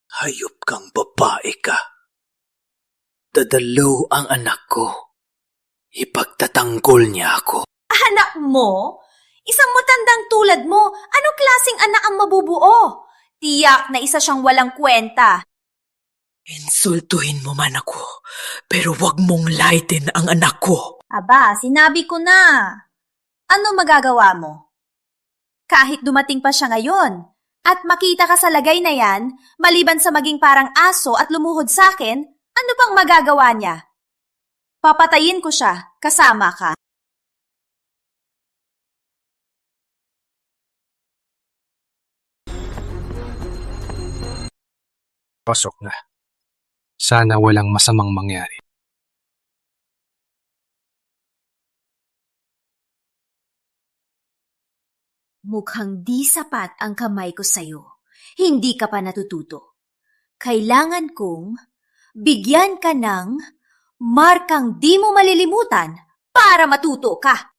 Hayop kang babae ka. Dadalaw ang anak ko. Ipagtatanggol niya ako. Anak mo? Isang matandang tulad mo, anong klaseng anak ang mabubuo? Tiyak na isa siyang walang kwenta. Insultuhin mo man ako, pero wag mong laitin ang anak ko. Aba, sinabi ko na. Ano magagawa mo? Kahit dumating pa siya ngayon, at makita ka sa lagay na yan, maliban sa maging parang aso at lumuhod sa akin, ano bang magagawa niya? Papatayin ko siya, kasama ka. Pasok na. Sana walang masamang mangyari. Mukhang di sapat ang kamay ko sa'yo. Hindi ka pa natututo. Kailangan kong bigyan ka ng markang di mo malilimutan para matuto ka.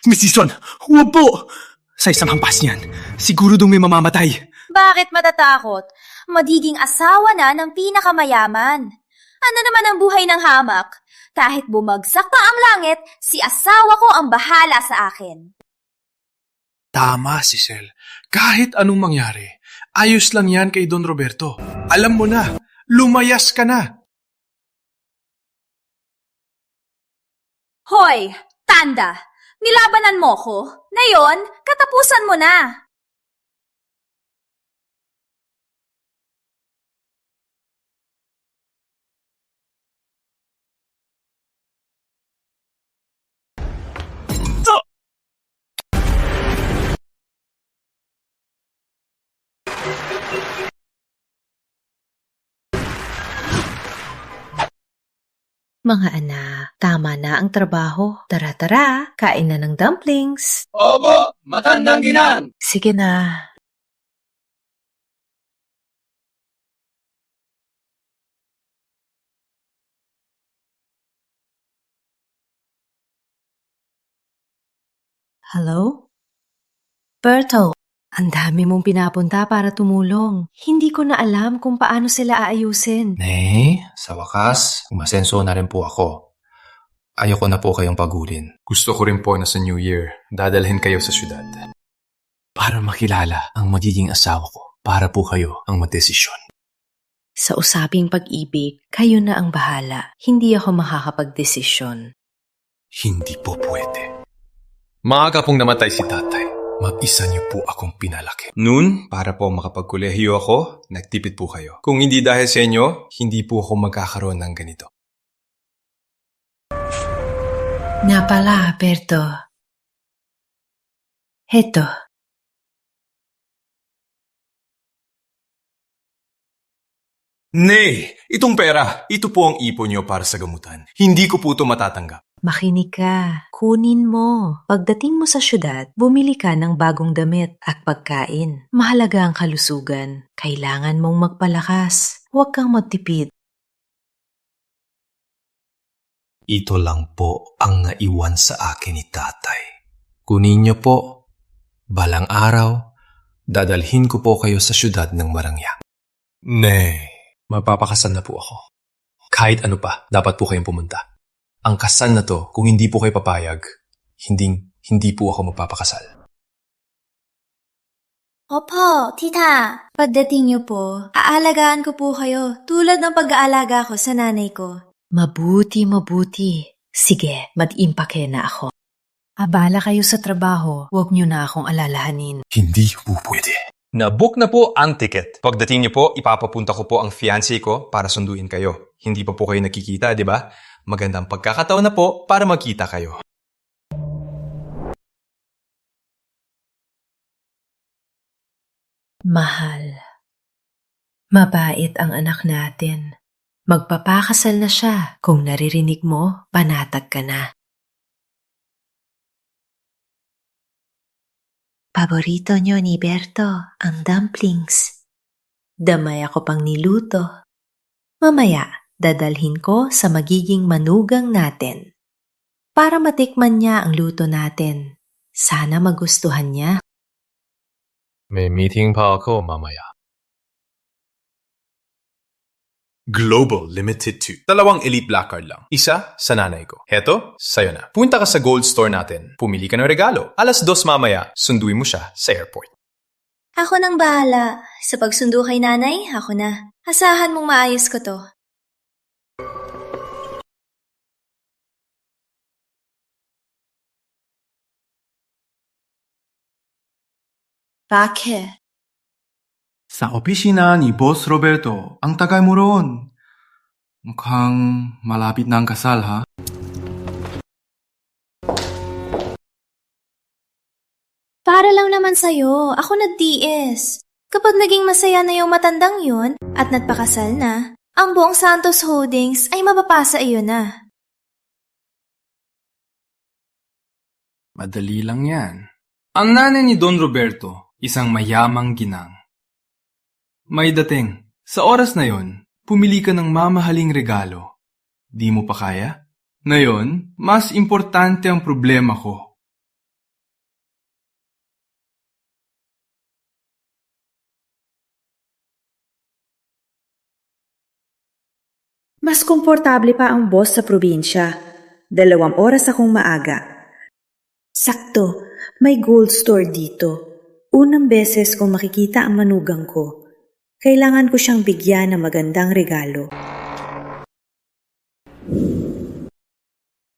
Miss Dizon, huwag po! Sa isang hampas niyan, siguro dong may mamamatay. Bakit matatakot? Magiging asawa na ng pinakamayaman. Ano naman ang buhay ng hamak? Kahit bumagsak pa ang langit, si asawa ko ang bahala sa akin. Tama si Sel. Kahit anong mangyari, ayos lang yan kay Don Roberto. Alam mo na, lumayas ka na. Hoy, tanda! Nilabanan mo ko. Ngayon, katapusan mo na. Mga anak, tama na ang trabaho. Tara, kain na ng dumplings. Opo, matandang ginang. Sige na. Hello? Berto, ang dami mong pinapunta para tumulong. Hindi ko na alam kung paano sila aayusin. Sa wakas, umasenso na rin po ako. Ayoko na po kayong pagulin. Gusto ko rin po na sa New Year, dadalhin kayo sa syudad. Para makilala ang magiging asawa ko, para po kayo ang madesisyon. Sa usaping pag-ibig, kayo na ang bahala. Hindi ako makakapagdesisyon. Hindi po pwede. Maaga pong namatay si tatay. Mag-isa niyo po akong pinalaki. Noon, para po makapagkolehiyo ako, nagtipid po kayo. Kung hindi dahil sa inyo, hindi po ako magkakaroon ng ganito. Na pala, Berto. Heto. Nay! Itong pera, ito po ang ipon niyo para sa gamutan. Hindi ko po ito matatanggap. Makinig ka. Kunin mo. Pagdating mo sa syudad, bumili ka ng bagong damit at pagkain. Mahalaga ang kalusugan. Kailangan mong magpalakas. Huwag kang magtipid. Ito lang po ang naiwan sa akin ni tatay. Kunin niyo po. Balang araw, dadalhin ko po kayo sa syudad ng Marangya. Nay, magpapakasal na po ako. Kahit ano pa, dapat po kayong pumunta. Ang kasal na to, kung hindi po kayo papayag, hindi po ako magpapakasal. Opo, tita. Pagdating niyo po, aalagaan ko po kayo tulad ng pag-aalaga ko sa nanay ko. Mabuti. Sige, mag-impake na ako. Abala kayo sa trabaho. Huwag niyo na akong alalahanin. Hindi po pwede. Nabook na po ang ticket. Pagdating niyo po, ipapapunta ko po ang fiancé ko para sunduin kayo. Hindi pa po kayo nakikita, di ba? Magandang pagkakataon na po para magkita kayo. Mahal. Mabait ang anak natin. Magpapakasal na siya. Kung naririnig mo, panatag ka na. Paborito niyo ni Berto, ang dumplings. Damay ako pang niluto. Mamaya, dadalhin ko sa magiging manugang natin. Para matikman niya ang luto natin. Sana magustuhan niya. May meeting pa ako mamaya. Global Limited 2. 2 Elite Black Card lang. Isa sa nanay ko. Heto, sayo na. Punta ka sa gold store natin. Pumili ka ng regalo. 2:00 mamaya, sunduin mo siya sa airport. Ako nang bahala. Sa pagsundo kay nanay, ako na. Asahan mong maayos ko to. Bakit? Sa opisina ni Boss Roberto, ang tagal mo roon. Mukhang malapit na ang kasal, ha? Para lang naman sa'yo, ako nag-DS. Kapag naging masaya na yung matandang yun at nagpakasal na, ang buong Santos Holdings ay mapapasa iyo na. Madali lang yan. Ang nanay ni Don Roberto, isang mayamang ginang. May dating, sa oras na yon, pumili ka ng mamahaling regalo. Di mo pa kaya? Ngayon, mas importante ang problema ko. Mas komportable pa ang boss sa probinsya. 2 oras akong maaga. Sakto, may gold store dito. Unang beses kong makikita ang manugang ko. Kailangan ko siyang bigyan ng magandang regalo.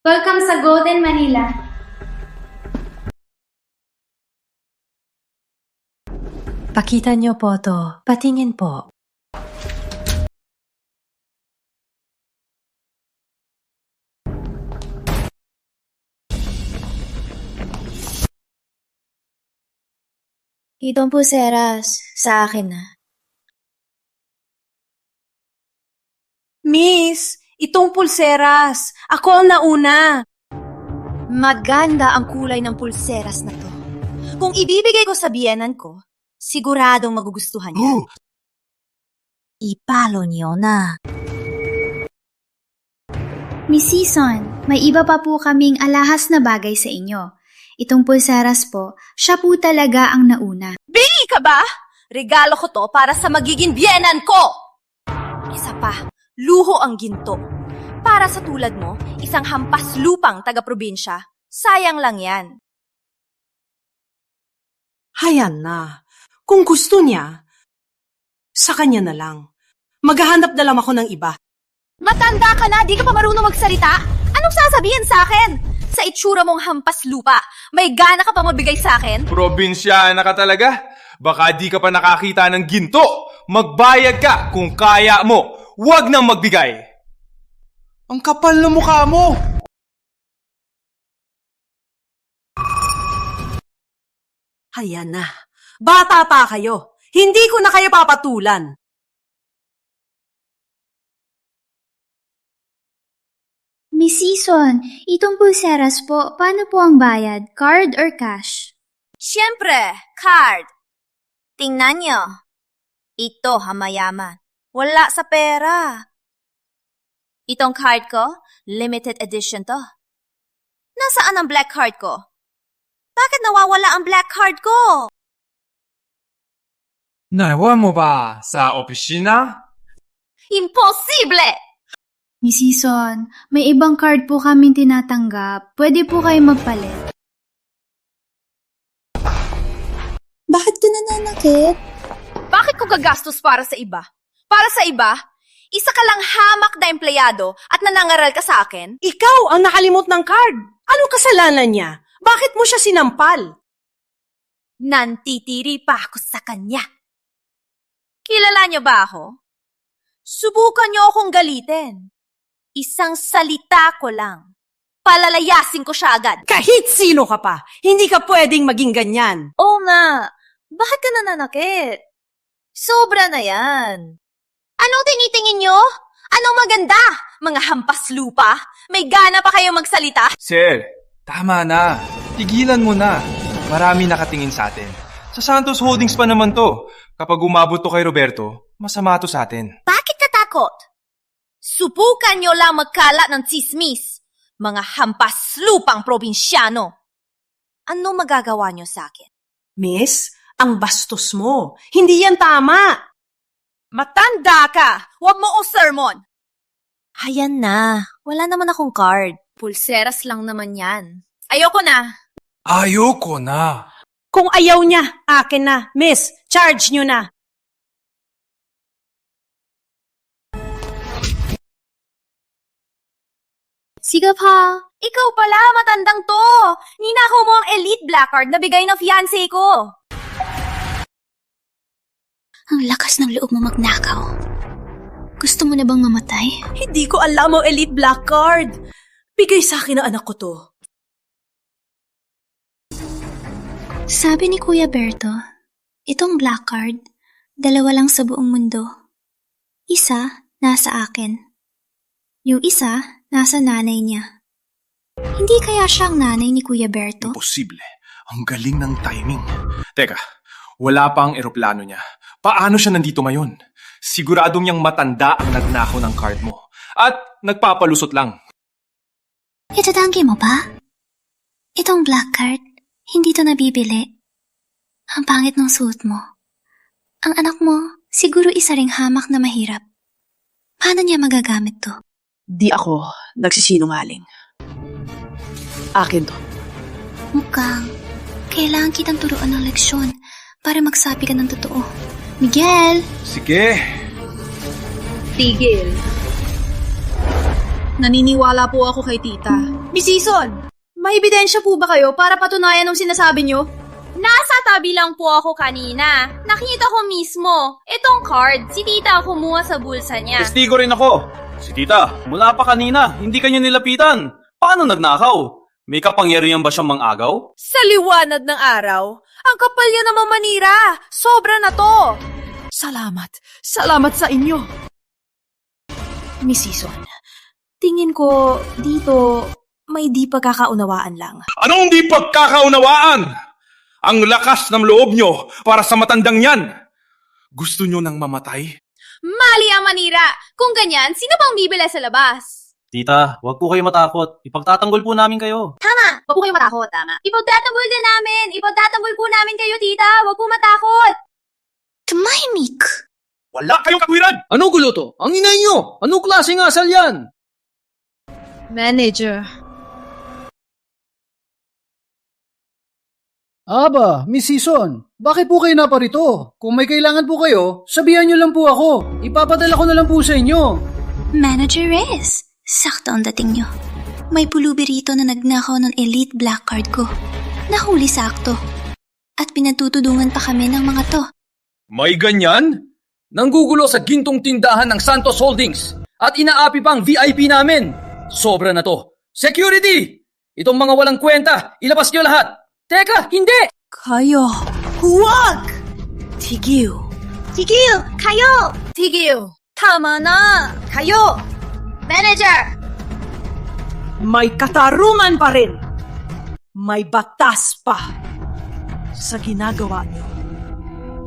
Welcome sa Golden Manila. Pakita niyo po to. Patingin po. Itong pulseras, sa akin na. Miss, itong pulseras. Ako ang nauna. Maganda ang kulay ng pulseras na to. Kung ibibigay ko sa biyenan ko, siguradong magugustuhan niya. Ipalo niyo na. Miss Season, may iba pa po kaming alahas na bagay sa inyo. Itong pulseras po, siya po talaga ang nauna. Bingi ka ba? Regalo ko to para sa magiging biyenan ko! Isa pa, luho ang ginto. Para sa tulad mo, isang hampas lupang taga-probinsya, sayang lang yan. Hayan na. Kung gusto niya, sa kanya na lang. Maghahanap na lang ako ng iba. Matanda ka na, di ka pa marunong magsalita? Anong sasabihin sa akin? Sa itsura mong hampas lupa, may gana ka pa mabigay sa akin? Probinsyana ka talaga. Baka di ka pa nakakita ng ginto. Magbayad ka kung kaya mo. Huwag nang magbigay. Ang kapal na mukha mo! Hayan na. Bata pa kayo. Hindi ko na kayo papatulan. Miss Season, itong pulseras po, paano po ang bayad? Card or cash? Siyempre, card. Tingnan nyo. Ito, hamayaman. Wala sa pera. Itong card ko, limited edition to. Nasaan ang black card ko? Bakit nawawala ang black card ko? Naiwan mo ba sa opisina? Imposible! Miss Season, may ibang card po kaming tinatanggap. Pwede po kayo magpalit. Bakit ka nananakit? Bakit ko gagastos para sa iba? Para sa iba, isa ka lang hamak na empleyado at nanangaral ka sa akin? Ikaw ang nakalimot ng card. Anong kasalanan niya? Bakit mo siya sinampal? Nantitiri pa ako sa kanya. Kilala niyo ba ako? Subukan niyo akong galitin. Isang salita ko lang. Palalayasin ko siya agad. Kahit sino ka pa, hindi ka pwedeng maging ganyan. Oo nga. Bakit ka nananakit? Sobra na yan. Anong tinitingin niyo? Anong maganda? Mga hampas lupa? May gana pa kayo magsalita? Sir, tama na. Tigilan mo na. Marami nakatingin sa atin. Sa Santos Holdings pa naman to. Kapag umabot to kay Roberto, masama to sa atin. Bakit katakot? Subukan niyo lang magkalat ng tsismis, mga hampas lupang probinsyano. Ano magagawa niyo sa akin? Miss, Ang bastos mo. Hindi yan tama. Matanda ka! Huwag mo o sermon! Hayan na. Wala naman akong card. Pulseras lang naman yan. Ayoko na. Ayoko na. Kung ayaw niya, akin na. Miss, charge nyo na. Sige pa. Ikaw pala, matandang to. Ninakaw mo ang elite black card na bigay ng fiancé ko. Ang lakas ng loob mo magnakaw. Gusto mo na bang mamatay? Hindi ko alam ang elite black card. Bigay sa akin ng anak ko to. Sabi ni Kuya Berto, itong black card, 2 lang sa buong mundo. Isa, nasa akin. Yung isa, nasa nanay niya. Hindi kaya siya ang nanay ni Kuya Berto? Imposible. Ang galing ng timing. Teka, wala pa ang eroplano niya. Paano siya nandito ngayon? Siguradong niyang matanda ang nagnakaw ng card mo. At nagpapalusot lang. Itatanggi mo ba? Itong black card, hindi to nabibili. Ang pangit ng suot mo. Ang anak mo, siguro isa ring hamak na mahirap. Paano niya magagamit to? Di ako nagsisinungaling. Akin to. Mukhang kailangan kitang turuan ng leksyon para magsabi ka ng totoo. Miguel! Sige. Tigil. Naniniwala po ako kay tita. Miss Season, may ebidensya po ba kayo para patunayan ng sinasabi nyo? Nasa tabi lang po ako kanina. Nakita ko mismo. Itong card, si tita kumuha sa bulsa niya. Testigo rin ako. Si tita, mula pa kanina, hindi kanya nilapitan. Paano nagnakaw? May kapangyarihan ba siyang mangagaw? Sa liwanag ng araw, ang kapal niya naman manira. Sobra na to. Salamat. Salamat sa inyo. Miss Season, tingin ko dito may di pagkakaunawaan lang. Anong di pagkakaunawaan? Ang lakas ng loob nyo para sa matandang yan. Gusto nyo nang mamatay? Mali ang manira. Kung ganyan, sino bang bibili sa labas? Tita, huwag po kayo matakot. Ipagtatanggol po namin kayo. Tama. Huwag po kayo matakot. Tama. Ipagtatanggol din namin. Ipagtatanggol po namin kayo, tita. Huwag po matakot. Tumahimik! Wala kayong katwiran! Anong gulo to? Ang inay nyo! Anong klaseng asal yan? Manager. Aba, Miss Season, bakit po kayo naparito? Kung may kailangan po kayo, sabihan niyo lang po ako. Ipapadala ko na lang po sa inyo. Manager Reyes, sakto ang dating nyo. May pulubi rito na nagnakaw ng elite black card ko. Nahuli sakto. At pinatutudungan pa kami ng mga to. May ganyan? Nanggugulo sa gintong tindahan ng Santos Holdings at inaapi pang VIP namin. Sobra na to. Security! Itong mga walang kwenta, ilabas niyo lahat. Teka, hindi! Kayo. Huwag! Tigil. Tigil! Kayo! Tigil! Tama na! Kayo! Manager! May katarungan pa rin. May batas pa. Sa ginagawa niyo.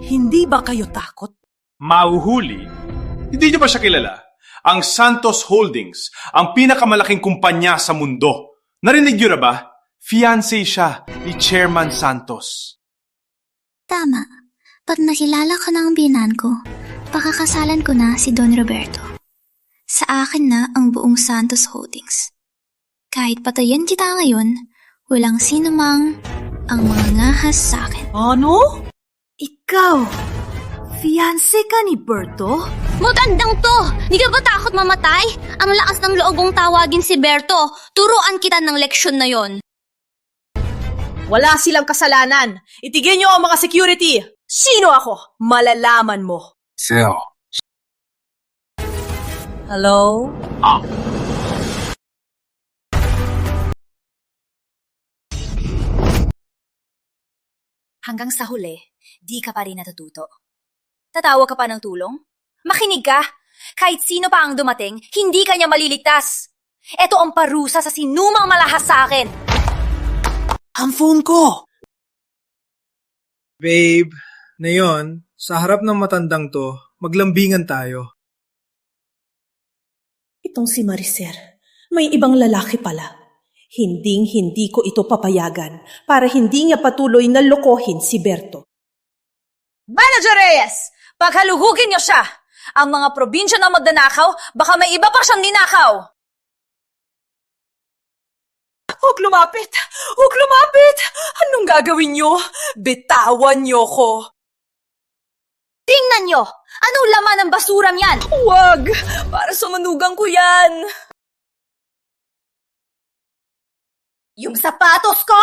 Hindi ba kayo takot? Mahuhuli? Hindi niyo ba siya kilala? Ang Santos Holdings, ang pinakamalaking kumpanya sa mundo. Narinig niyo na ba? Fiancé siya ni Chairman Santos. Tama. Pag nakilala ko na ang binan ko, pakakasalan ko na si Don Roberto. Sa akin na ang buong Santos Holdings. Kahit patayin kita ngayon, walang sino mang ang mga ngahas sa akin. Ano? Ikaw? Fiancé ka ni Berto? Matandang to! Di ka ba takot mamatay? Ang lakas ng loob mong tawagin si Berto. Turuan kita ng leksyon na yon. Wala silang kasalanan. Itigil niyo ang mga security. Sino ako? Malalaman mo. Sir. Hello? Hanggang sa huli, di ka pa rin natututo. Tatawag ka pa ng tulong? Makinig ka! Kahit sino pa ang dumating, hindi ka niya maliligtas. Ito ang parusa sa sinumang malahas sa akin. Ang phone ko! Babe, ngayon, sa harap ng matandang to, maglambingan tayo. Itong si Maricer, may ibang lalaki pala. Hinding-hindi ko ito papayagan para hindi niya patuloy na lokohin si Berto. Manager Reyes, paghaluhugin niyo siya. Ang mga probinsya na magnanakaw, baka may iba pa siyang ninakaw. Huwag lumapit! Huwag lumapit! Anong gagawin niyo? Bitawan niyo ko! Tingnan niyo! Anong laman ng basurang yan? Huwag! Para sa manugang ko yan! Yung sapatos ko!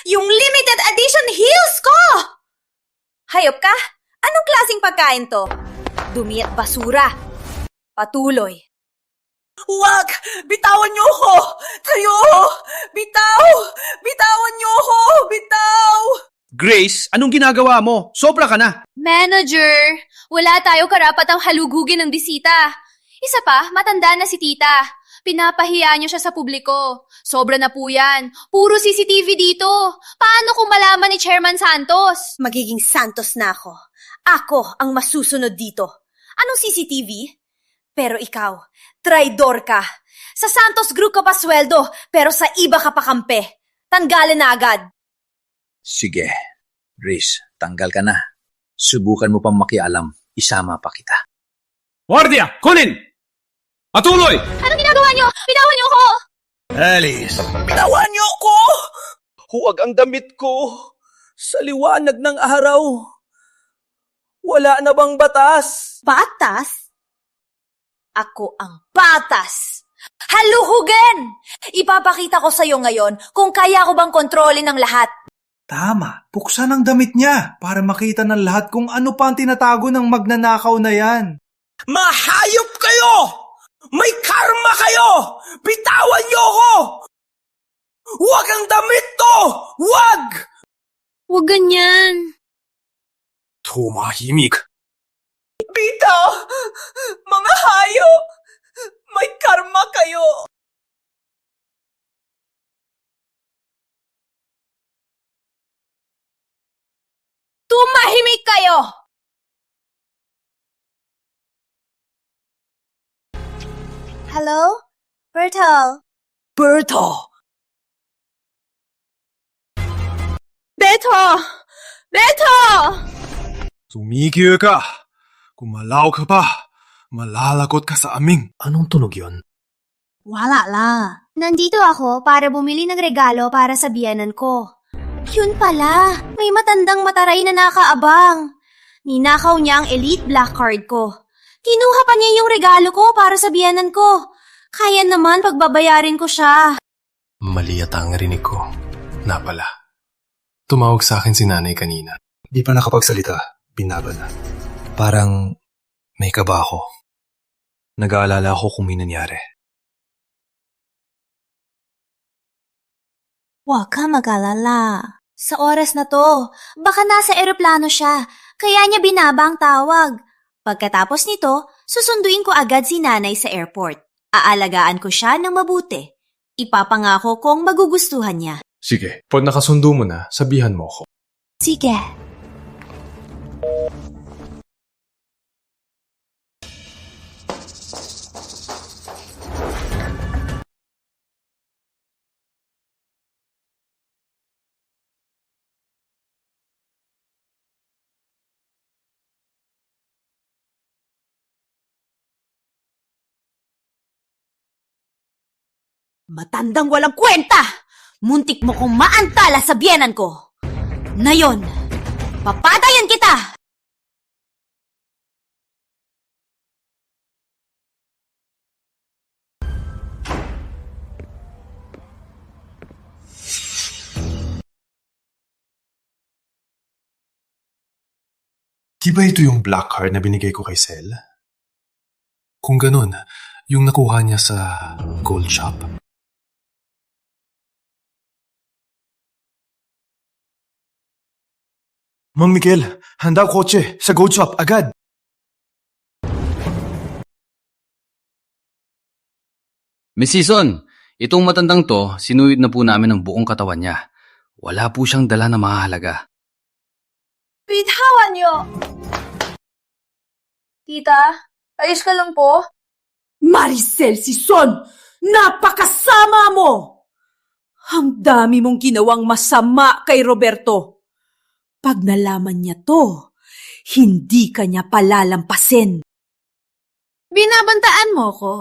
Yung limited edition heels ko! Hayop ka? Anong klaseng pagkain to? Dumi at basura. Patuloy. Huwag! Bitawan niyo ko! Kayo! Bitaw! Bitawan niyo ko! Bitaw! Grace, anong ginagawa mo? Sobra ka na. Manager, wala tayo karapatang halugugin ng bisita. Isa pa, matanda na si tita. Pinapahiya niyo siya sa publiko. Sobra na po yan. Puro CCTV dito. Paano kung malaman ni Chairman Santos? Magiging Santos na ako. Ako ang masusunod dito. Anong CCTV? Pero ikaw, traidor ka. Sa Santos Group ka pa sweldo, pero sa iba ka pa kampe. Tanggalin na agad. Sige, Grace, tanggal ka na. Subukan mo pang makialam. Isama pa kita. Guardia! Kunin! Patuloy! Anong ginagawa niyo? Bitawan niyo ko! Alice! Bitawan niyo ko! Huwag ang damit ko. Sa liwanag ng araw. Wala na bang batas? Batas? Ako ang batas! Haluhugin! Ipapakita ko sa'yo ngayon kung kaya ko bang kontrolin ang lahat. Tama, buksan ang damit niya para makita ng lahat kung ano pa ang tinatago ng magnanakaw na yan. Mahayop kayo! May karma kayo! Bitawan niyo ko! Huwag ang damit to! Huwag! Huwag ganyan. Tumahimik. Bitaw! Mga hayop! May karma kayo! Tumahimik kayo! Hello? Berto? Berto! Beto! Beto! Tumigil ka. Kumalaw ka pa. Malalagot ka sa aming. Anong tunog yon? Wala la. Nandito ako para bumili ng regalo para sa biyanan ko. Yun pala, may matandang mataray na nakaabang. Ninakaw niya ang Elite Black Card ko. Kinuha pa niya yung regalo ko para sa biyanan ko. Kaya naman pagbabayarin ko siya. Mali yata ang rinig ko. Napala. Tumawag sa akin si nanay kanina. Di pa nakapagsalita. Binaba na. Parang may kaba ako. Nag-aalala ako kung may nangyari. Huwag ka mag-alala. Sa oras na to, baka nasa eroplano siya, kaya niya binaba ang tawag. Pagkatapos nito, susunduin ko agad si nanay sa airport. Aalagaan ko siya ng mabuti. Ipapangako kong magugustuhan niya. Sige, pag nakasundo mo na, sabihan mo ako. Sige. Matandang walang kwenta! Muntik mo kong maantala sa biyenan ko. Ngayon, papatayan kita! Di ba ito yung black card na binigay ko kay Sel? Kung ganun, yung nakuha niya sa gold shop? Mang Miguel, handa ang kotse sa gold shop, agad. Miss Season, itong matandang to, sinuwid na po namin ang buong katawan niya. Wala po siyang dala na mahalaga. Bitawan niyo! Tita, ayos ka lang po? Maricel Sison! Napakasama mo! Ang dami mong ginawang masama kay Roberto. Pag nalaman niya to, Hindi ka niya palalampasin. Binabantaan mo ko.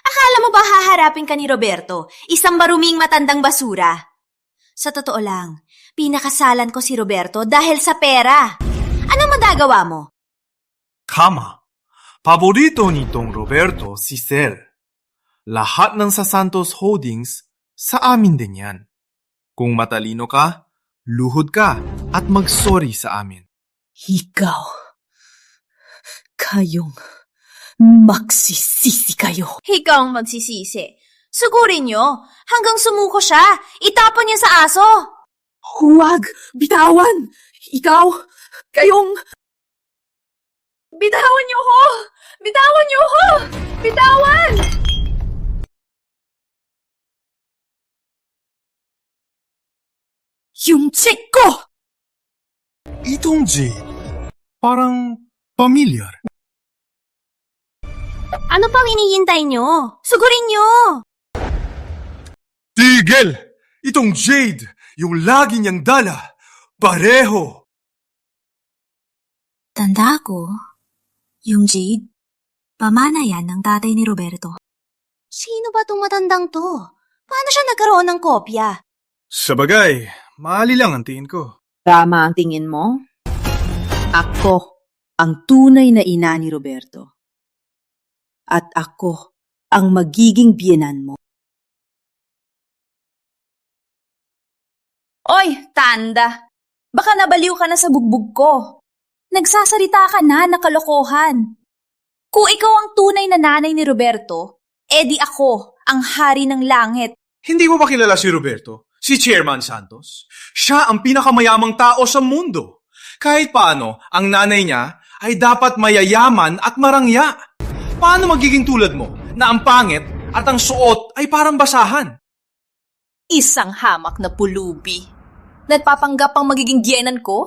Akala mo ba haharapin ka ni Roberto, isang maruming matandang basura? Sa totoo lang, pinakasalan ko si Roberto dahil sa pera. Ano magagawa mo? Kama. Paborito nitong Roberto si Sir. Lahat ng sa Santos Holdings, sa amin din yan. Kung matalino ka, luhod ka at mag-sorry sa amin. Ikaw. Kayong magsisisi kayo. Ikaw ang magsisisi. Sugurin niyo, hanggang sumuko siya, itapon niyo sa aso. Huwag! Bitawan! Ikaw! Kayong... Bitawan niyo ko! Bitawan niyo ko! Bitawan! Yung check ko! Itong Jade, parang familiar. Ano pang hinihintay niyo? Sugurin niyo! Tigil! Itong Jade, yung lagi niyang dala, pareho! Tanda ko, yung Jade, pamana yan ng tatay ni Roberto. Sino ba tong matandang to? Paano siya nagkaroon ng kopya? Sa bagay, maali lang ang tingin ko. Tama ang tingin mo? Ako ang tunay na ina ni Roberto. At ako ang magiging biyenan mo. Oy, tanda! Baka nabaliw ka na sa bugbog ko. Nagsasalita ka na, nakalokohan. Kung ikaw ang tunay na nanay ni Roberto, edi ako ang hari ng langit. Hindi mo ba kilala si Roberto? Si Chairman Santos? Siya ang pinakamayamang tao sa mundo. Kahit paano, ang nanay niya ay dapat mayayaman at marangya. Paano magiging tulad mo na ang pangit at ang suot ay parang basahan? Isang hamak na pulubi. Nagpapanggap ang magiging giyenan ko?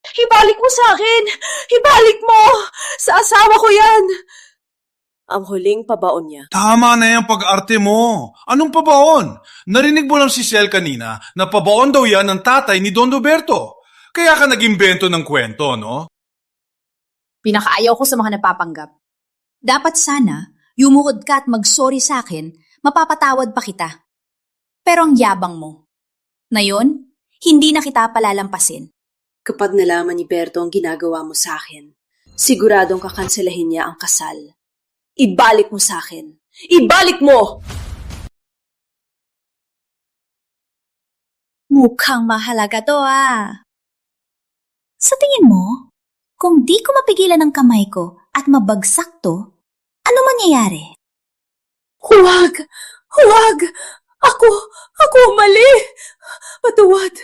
Ibalik mo sa akin! Ibalik mo! Sa asawa ko yan! Ang huling pabaon niya. Tama na yung pag-arte mo. Anong pabaon? Narinig mo lang si Sel kanina na pabaon daw yan ng tatay ni Don Roberto. Kaya ka nag-imbento ng kwento, no? Pinakaayaw ko sa mga napapanggap. Dapat sana, yumuhod ka at mag-sorry sa akin, mapapatawad pa kita. Pero ang yabang mo. Ngayon, hindi na kita palalampasin. Kapag nalaman ni Berto ang ginagawa mo sa akin, siguradong kakanselahin niya ang kasal. Ibalik mo sa akin. Ibalik mo! Mukhang mahalaga to Sa tingin mo, kung di ko mapigilan ang kamay ko at mabagsak to, ano mangyayari? Huwag! Huwag! Ako mali! Patuwad!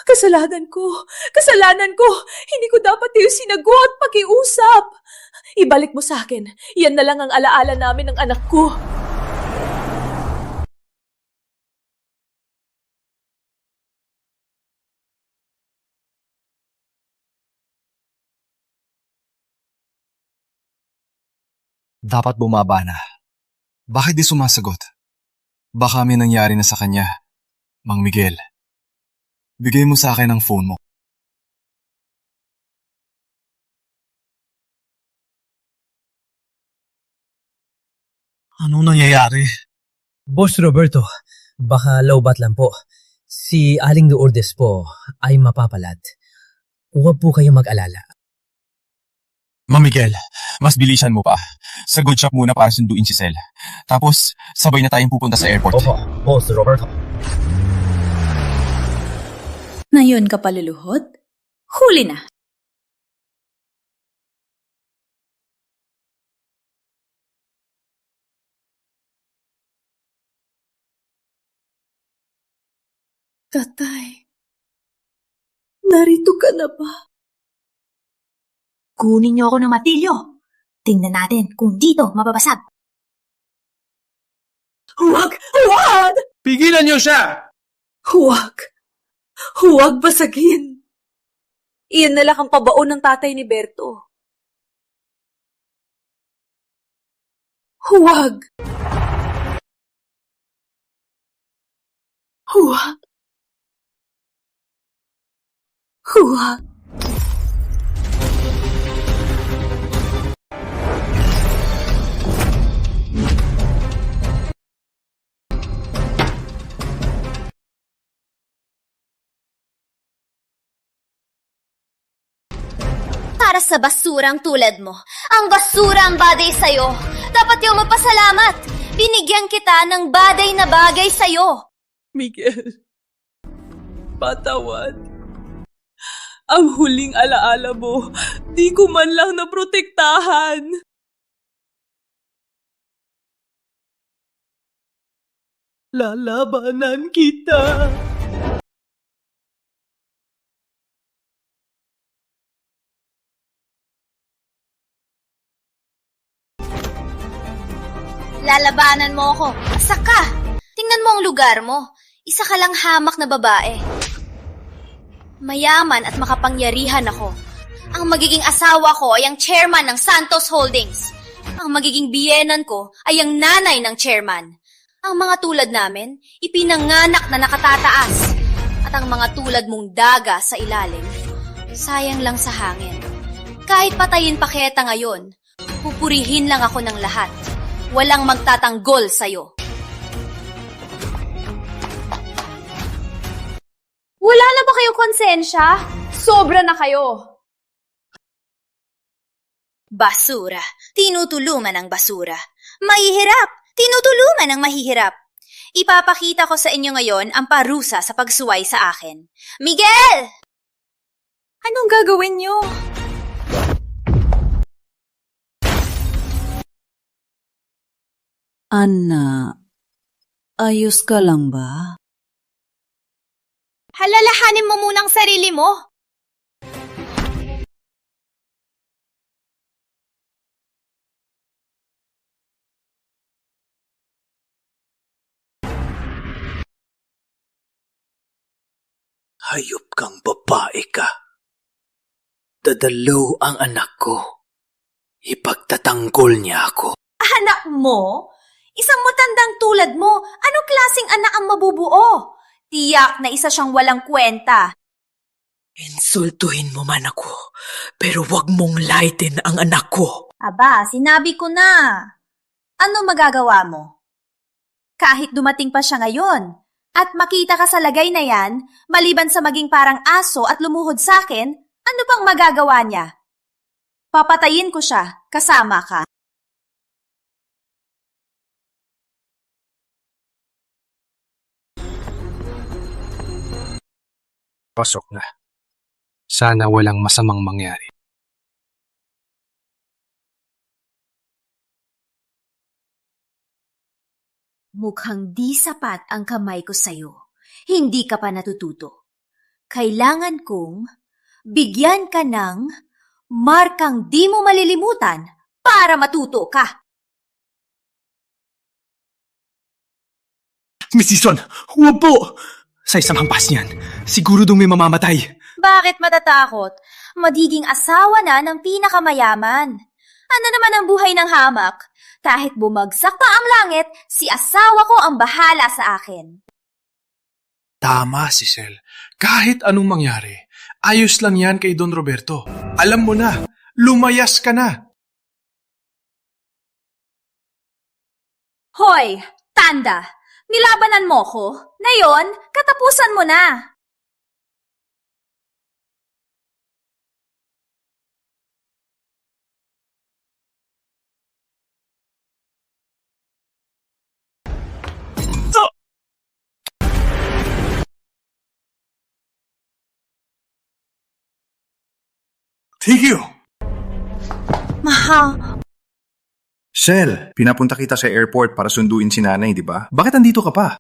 Kasalanan ko! Hindi ko dapat yung sinagot, pakiusap! Ibalik mo sa akin. Yan na lang ang alaala namin ng anak ko. Dapat bumaba na. Bakit di sumasagot? Baka may nangyari na sa kanya. Mang Miguel, bigay mo sa akin ang phone mo. Anong nangyayari? Boss Roberto, baka lowbat lang po. Si Aling Lourdes po ay mapapalat. Huwag po kayong mag-alala. Mang Miguel, mas bilisan mo pa. Sa good shop muna para sunduin si Sel. Tapos, sabay na tayong pupunta sa airport. Opo, Boss Roberto. Ngayon ka paluluhod? Huli na. Tatay, narito ka na ba? Kunin niyo ako ng matilyo. Tingnan natin kung dito mababasag. Huwag! Huwag! Pigilan niyo siya! Huwag! Huwag basagin! Iyan na lang ang pabaon ng tatay ni Berto. Huwag! Huwag! Huwag! para sa basurang tulad mo. Ang basura ang bagay sa'yo. Dapat yung magpasalamat. Binigyan kita ng bagay na bagay sa'yo. Miguel, patawad. Ang huling alaala mo, di ko man lang naprotektahan. Lalabanan kita. Lalabanan mo ako. Asa ka? Tingnan mo ang lugar mo. Isa ka lang hamak na babae. Mayaman at makapangyarihan ako. Ang magiging asawa ko ay ang chairman ng Santos Holdings. Ang magiging biyenan ko ay ang nanay ng chairman. Ang mga tulad namin, ipinanganak na nakatataas. At ang mga tulad mong daga sa ilalim, sayang lang sa hangin. Kahit patayin pa kita ngayon, pupurihin lang ako ng lahat. Walang magtatanggol sa'yo. Wala na ba kayong konsensya? Sobra na kayo. Basura. Tinutuluman ang basura. Mahihirap. Tinutuluman ang mahihirap. Ipapakita ko sa inyo ngayon ang parusa sa pagsuway sa akin. Miguel! Anong gagawin niyo? Anna, ayos ka lang ba? Halalahanin mo munang sarili mo. Hayop kang babae ka. Dadalaw ang anak ko. Ipagtatanggol niya ako. Anak mo? Isang matandang tulad mo, anong klaseng anak ang mabubuo? Tiyak na isa siyang walang kwenta. Insultuhin mo man ako, pero wag mong lighten ang anak ko. Aba, sinabi ko na. Ano magagawa mo? Kahit dumating pa siya ngayon, at makita ka sa lagay na yan, maliban sa maging parang aso at lumuhod sa akin, ano pang magagawa niya? Papatayin ko siya, kasama ka. Pasok na. Sana walang masamang mangyari. Mukhang di sapat ang kamay ko sa'yo. Hindi ka pa natututo. Kailangan kong bigyan ka ng markang di mo malilimutan para matuto ka. Miss Season, huwag po! Sa isang hampas niyan, siguro may mamamatay. Bakit matatakot? Magiging asawa na ng pinakamayaman. Ano naman ang buhay ng hamak? Kahit bumagsak pa ang langit, si asawa ko ang bahala sa akin. Tama si Sel. Kahit anong mangyari, ayos lang yan kay Don Roberto. Alam mo na, lumayas ka na. Hoy, tanda! Nilabanan mo ko. Ngayon, katapusan mo na. Thank you! Maha, Sel, pinapunta kita sa airport para sunduin si nanay, di ba? Bakit andito ka pa?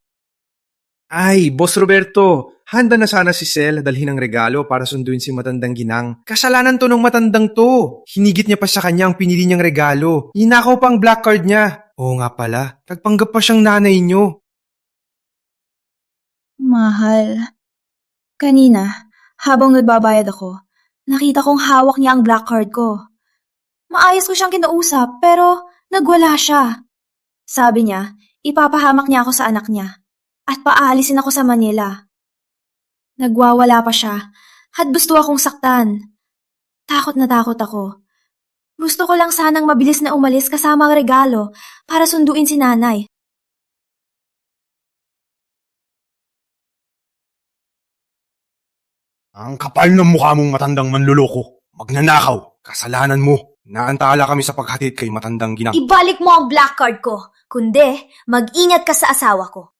Ay, Boss Roberto, handa na sana si Sel dalhin ng regalo para sunduin si matandang ginang. Kasalanan to ng matandang to. Hinigit niya pa sa kanya ang pinili niyang regalo. Hinakaw pa ang black card niya. Oo nga pala, nagpanggap pa siyang nanay niyo. mahal. Kanina, habang nagbabayad ako, nakita kong hawak niya ang black card ko. Maayos ko siyang kinausap, pero nagwala siya. Sabi niya, ipapahamak niya ako sa anak niya at paalisin ako sa Manila. Nagwawala pa siya at gusto akong saktan. Takot na takot ako. Gusto ko lang sanang mabilis na umalis kasama ang regalo para sunduin si nanay. Ang kapal ng mukha mong matandang manluloko. Magnanakaw. Kasalanan mo. Naantala kami sa paghatid kay matandang ginang. Ibalik mo ang black card ko. Kundi, mag-ingat ka sa asawa ko.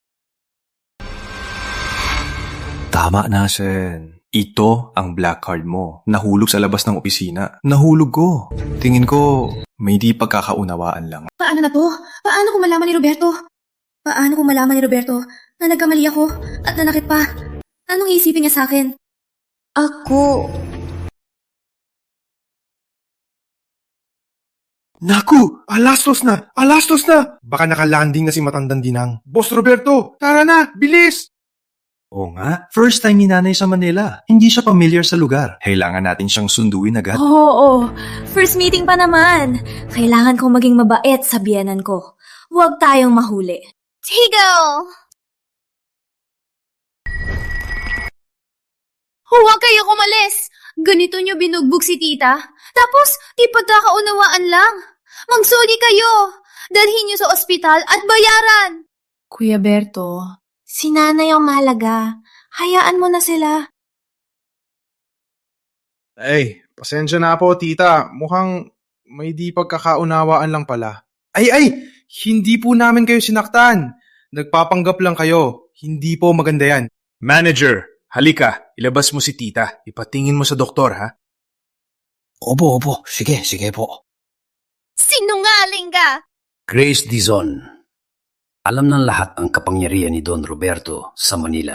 Tama na, Sen. Ito ang black card mo. Nahulog sa labas ng opisina. Nahulog ko. Tingin ko, may di pagkakaunawaan lang. Paano na to? Paano kung malaman ni Roberto? Paano kung malaman ni Roberto na nagkamali ako at nanakit pa? Anong iisipin niya sa akin? Ako... Naku! Alastos na! Alastos na! Baka nakalanding na si matandang ginang. Boss Roberto, tara na! Bilis! Oo nga, first time ni nanay sa Manila. Hindi siya familiar sa lugar. Kailangan natin siyang sunduin agad. Oo, first meeting pa naman. Kailangan kong maging mabait sa biyenan ko. Huwag tayong mahuli. Tigo! Huwag kayo kumalis! Ganito nyo binugbog si tita? Tapos, di pagkakaunawaan lang. Magsuli kayo! Dalhin nyo sa ospital at bayaran! Kuya Berto, si nanay ang mahalaga. Hayaan mo na sila. Ay, pasensya na po, tita. Mukhang may di pagkakaunawaan lang pala. Ay! Hindi po namin kayo sinaktan. Nagpapanggap lang kayo. Hindi po maganda yan. Manager, halika. Ilabas mo si tita. Ipatingin mo sa doktor, ha? Opo. Sige po. Sinungaling ka! Grace Dizon, alam ng lahat ang kapangyarihan ni Don Roberto sa Manila.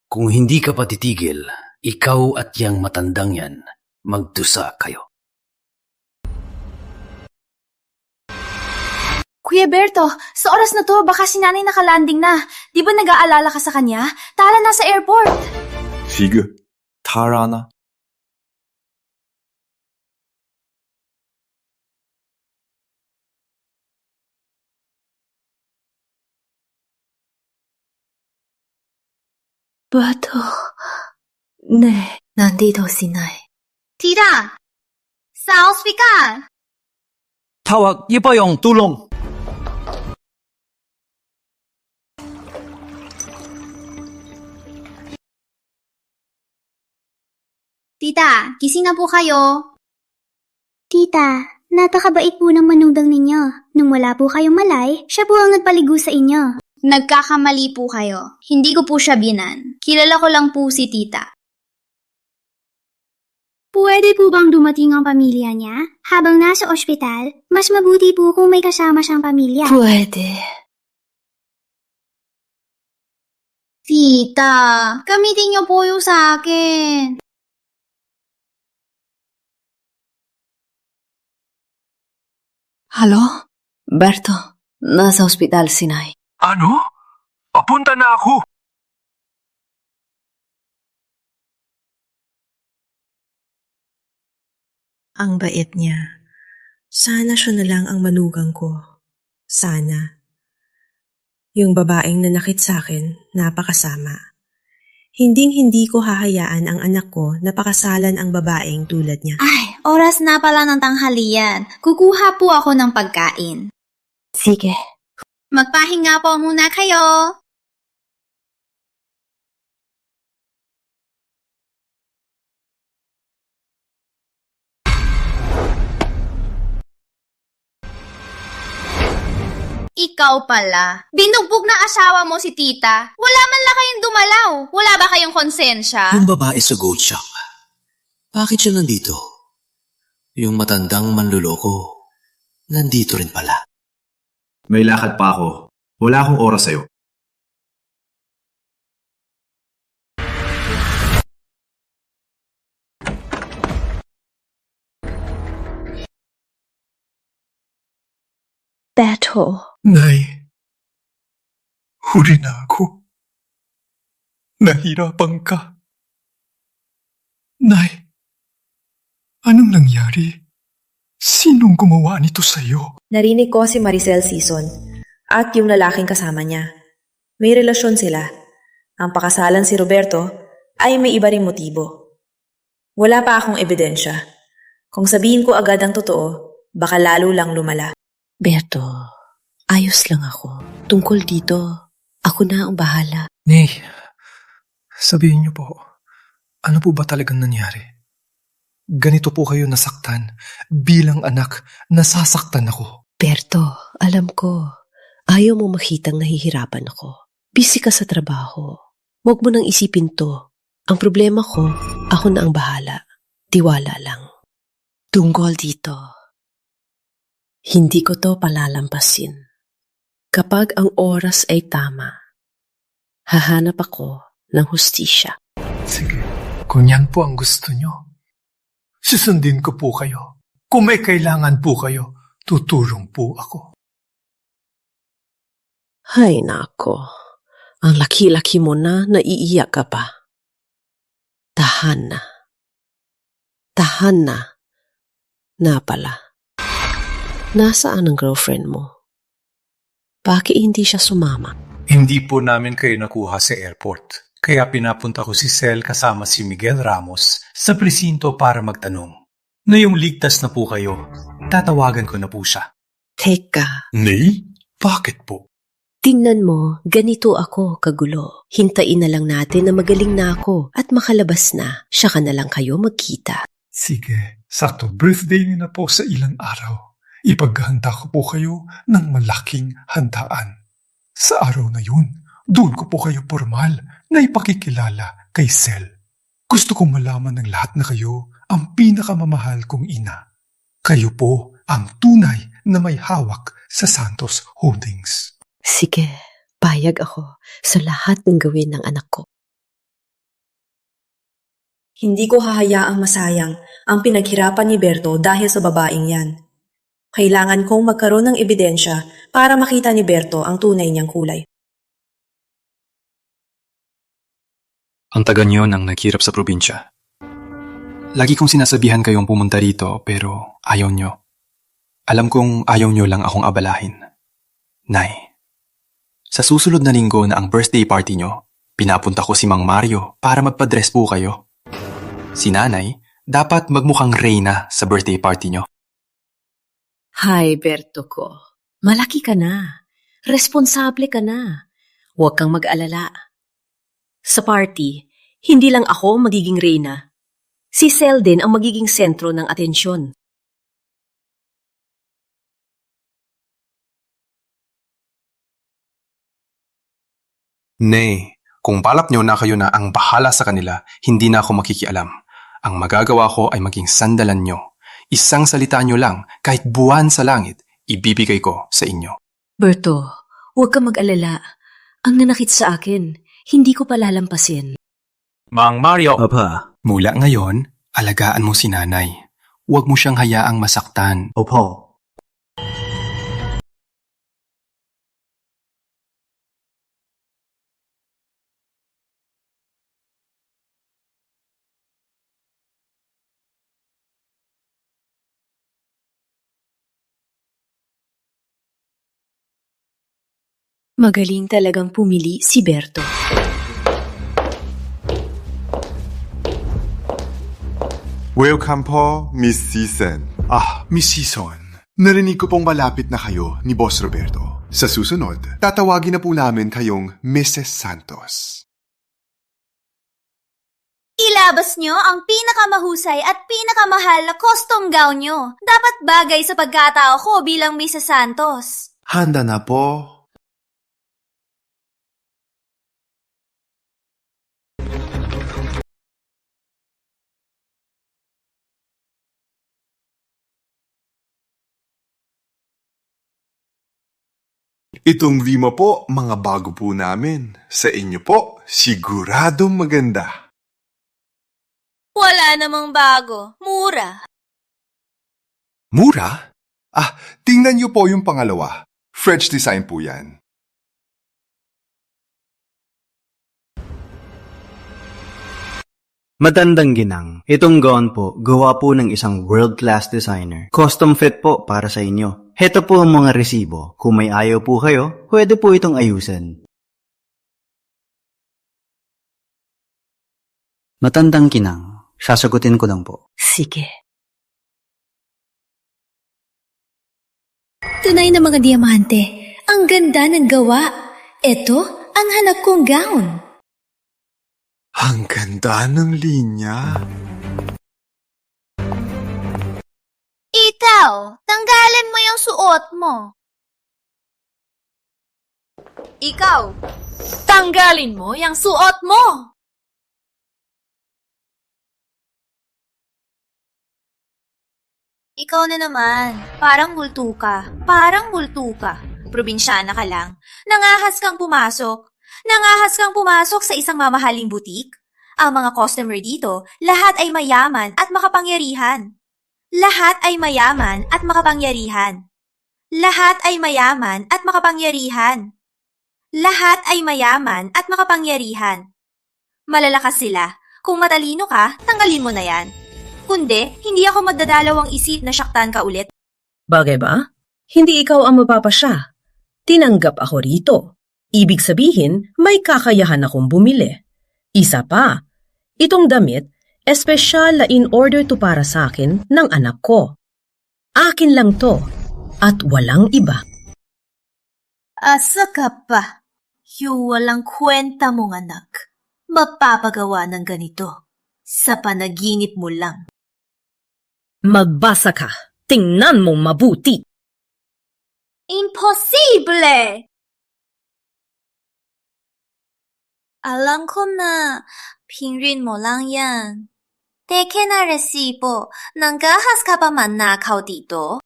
Kung hindi ka patitigil, ikaw at yang matandang yan, magdusa kayo. Kuya Berto, sa oras na to, baka si nanay nakalanding na. Di ba nag-aalala ka sa kanya? Tara na sa airport. Sige, tara na. Bato, ne, nandito si Nay. Tita! Sa ospital! Tawag, Ipayong, tulong! Tita, gising na po kayo. Tita, napakabait po ng manugang ninyo. Nung wala po kayong malay, siya po ang nagpaligo sa inyo. Nagkakamali po kayo. Hindi ko po siya binan. Kilala ko lang po si tita. Pwede po bang dumating ang pamilya niya? Habang nasa ospital, mas mabuti po kung may kasama siyang pamilya. Pwede. Tita, gamitin niyo po yung sa akin. Halo? Berto, nasa ospital si Nay. Ano? Papunta na ako! Ang bait niya. Sana siya na lang ang manugang ko. Sana. Yung babaeng nanakit sa akin, napakasama. Hinding-hindi ko hahayaan ang anak ko na pakasalan ang babaeng tulad niya. Ay, oras na pala ng tanghalian. Kukuha po ako ng pagkain. Sige. Magpahinga po muna kayo. Ikaw pala. Binugbog na asawa mo si tita. Wala man lang kayong dumalaw. Wala ba kayong konsensya? Yung babae sa goat shop, bakit siya nandito? Yung matandang manluloko, nandito rin pala. May lakad pa ako. Wala akong oras sa'yo. Beto. Nay, huli na ako. Nahirapan ka. Nay, anong nangyari? Sinong gumawa nito sa'yo? Narinig ko si Maricel Sison at yung lalaking kasama niya. May relasyon sila. Ang pakasalan si Roberto ay may iba ring motibo. Wala pa akong ebidensya. Kung sabihin ko agad ang totoo, baka lalo lang lumala. Berto, ayos lang ako. Tungkol dito, ako na ang bahala. Nay, sabihin niyo po, ano po ba talagang nangyari? ganito po kayo nasaktan. Bilang anak, nasasaktan ako. Berto, alam ko. Ayaw mo makitang nahihirapan ako. Busy ka sa trabaho. Huwag mo nang isipin to. Ang problema ko, ako na ang bahala. Tiwala lang. Tungkol dito, hindi ko to palalampasin. Kapag ang oras ay tama, hahanap ako ng hustisya. Sige, kung yan po ang gusto nyo, susundin ko po kayo. Kung may kailangan po kayo, tutulong po ako. Hay nako, ang laki-laki mo na, naiiyak ka pa. Tahan na. Tahan na. Na pala. Nasaan ang girlfriend mo? Bakit hindi siya sumama? Hindi po namin kayo nakuha sa airport. Kaya pinapunta ko si Sel kasama si Miguel Ramos sa presinto para magtanong. Ngayong ligtas na po kayo, tatawagan ko na po siya. Teka. Nay? Bakit po? Tingnan mo, ganito ako kagulo. Hintayin na lang natin na magaling na ako at makalabas na. Siya ka na lang kayo magkita. Sige, sakto birthday niyo na po sa ilang araw. Ipaghahanda ko po kayo ng malaking handaan. Sa araw na yun, doon ko po kayo formal na ipakikilala kay Sel. Gusto kong malaman ng lahat na kayo ang pinakamamahal kong ina. Kayo po ang tunay na may hawak sa Santos Holdings. Sige, payag ako sa lahat ng gawin ng anak ko. Hindi ko hahayaang masayang ang pinaghirapan ni Berto dahil sa babaeng yan. Kailangan kong magkaroon ng ebidensya para makita ni Berto ang tunay niyang kulay. Ang taga niyo nang naghirap sa probinsya. Lagi kong sinasabihan kayong pumunta rito pero ayaw nyo. Alam kong ayaw nyo lang akong abalahin. Nay, sa susunod na linggo na ang birthday party nyo, pinapunta ko si Mang Mario para magpa-dress po kayo. Si Nanay, dapat magmukhang reyna sa birthday party nyo. Hay, Berto ko. Malaki ka na. Responsable ka na. Huwag kang mag-alala. Sa party, hindi lang ako magiging reyna. Si Sel din ang magiging sentro ng atensyon. Nay, kung balak nyo na kayo na ang bahala sa kanila, hindi na ako makikialam. Ang magagawa ko ay maging sandalan nyo. Isang salita nyo lang, kahit buwan sa langit, ibibigay ko sa inyo. Berto, huwag kang mag-alala. Ang nanakit sa akin, hindi ko palalampasin. Mang Mario! Papa. Mula ngayon, alagaan mo si Nanay. Huwag mo siyang hayaang masaktan. Opo. Magaling talagang pumili si Berto. Welcome po, Miss Season. Miss Season. Narinig ko pong malapit na kayo ni Boss Roberto. Sa susunod, tatawagin na po namin kayong Mrs. Santos. Ilabas nyo ang pinakamahusay at pinakamahal na costume gown nyo. Dapat bagay sa pagkatao ko bilang Mrs. Santos. Handa na po. Itong lima po, mga bago po namin. Sa inyo po, siguradong maganda. Wala namang bago. Mura. Mura? Tingnan niyo po yung pangalawa. French design po yan. Matandang ginang, itong gown po, gawa po ng isang world-class designer. Custom fit po para sa inyo. Heto po ang mga resibo. Kung may ayaw po kayo, pwede po itong ayusin. Matandang ginang, sasagutin ko lang po. Sige. Tunay na mga diamante. Ang ganda ng gawa. Ito ang hanap kong gown. Ang ganda ng linya. Ikaw, tanggalin mo yung suot mo. Ikaw, tanggalin mo yung suot mo. Ikaw na naman, parang multo ka. Probinsyana ka lang. Nangahas kang pumasok sa isang mamahaling butik. Ang mga customer dito, lahat ay mayaman at makapangyarihan. Lahat ay mayaman at makapangyarihan. Lahat ay mayaman at makapangyarihan. Lahat ay mayaman at makapangyarihan. Malalakas sila. Kung matalino ka, tanggalin mo na yan. Kundi, hindi ako magdadalawang isip na saktan ka ulit. Bagay ba? Hindi ikaw ang mapapasya. Tinanggap ako rito. Ibig sabihin, may kakayahan akong bumili. Isa pa, itong damit, espesyal na in order to para sa akin ng anak ko. Akin lang to, at walang iba. Asa ka pa? Yung walang kwenta mong anak. Mapapagawa ng ganito. Sa panaginip mo lang. Magbasa ka. Tingnan mong mabuti. Imposible! Alam ko na, pinrin mo lang yan. Teke na resibo, nanggahas ka pa man nakaw dito?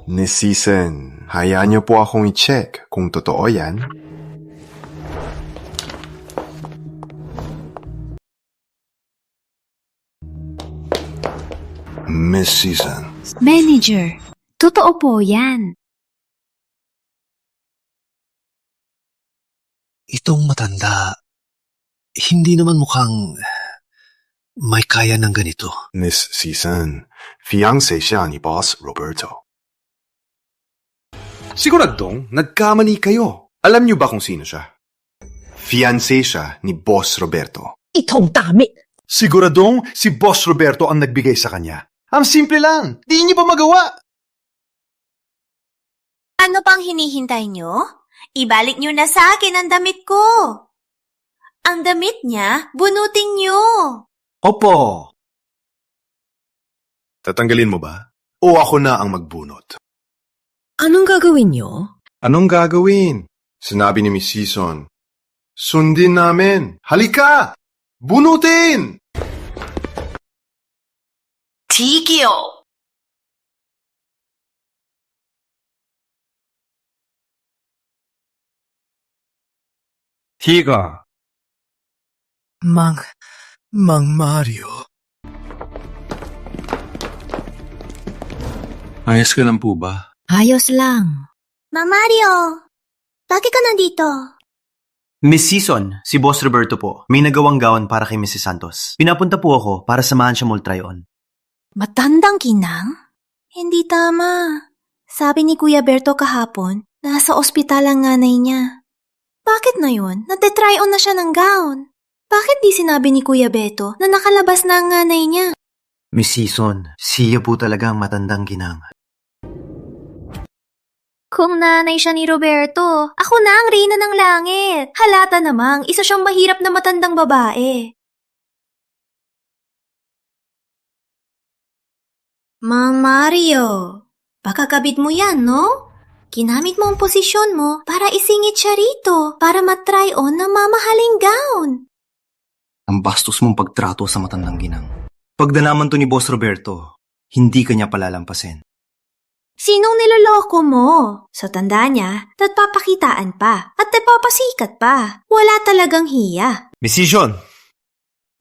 Miss Season, hayaan niyo po akong i-check kung totoo yan. Miss Season. Manager, totoo po yan. Itong matanda, hindi naman mukhang may kaya ng ganito. Miss Season, fiancé siya ni Boss Roberto. Siguradong nagkamali kayo. Alam niyo ba kung sino siya? Fiancé siya ni Boss Roberto. Itong damit! Siguradong si Boss Roberto ang nagbigay sa kanya. Ang simple lang, di niyo pa magawa. Ano pang hinihintay nyo? Ibalik nyo na sa akin ang damit ko. Ang damit niya, bunutin nyo. Opo. Tatanggalin mo ba? O ako na ang magbunot? Anong gagawin nyo? Anong gagawin? Sinabi ni Miss Season. Sundin namin. Halika! Bunutin! Tigil! Higa. Mang Mario. Ayos ka lang po ba? Ayos lang. Mang Mario, bakit ka nandito? Miss Season, si Boss Roberto po. May nagawang gawan para kay Mrs. Santos. Pinapunta po ako para samahan siya mag-try-on. Matandang kinang? Hindi tama. Sabi ni Kuya Berto kahapon, nasa ospital ang nanay niya. Bakit na yun? Nagte-try on na siya ng gown. Bakit di sinabi ni Kuya Beto na nakalabas na ang nanay niya? Miss Season, siya po talaga ang matandang ginang. Kung nanay siya ni Roberto, ako na ang reyna ng langit. Halata namang isa siyang mahirap na matandang babae. Mang Mario, baka kabit mo yan, no? Ginamit mo ang posisyon mo para isingit siya rito para matry on ng mamahaling gown. Ang bastos mong pagtrato sa matandang ginang. Pag nalaman to ni Boss Roberto, hindi kanya palalampasin. Sinong niloloko mo? Sa tanda niya, nagpapakitaan pa at nagpapasikat pa. Wala talagang hiya. Miss Season,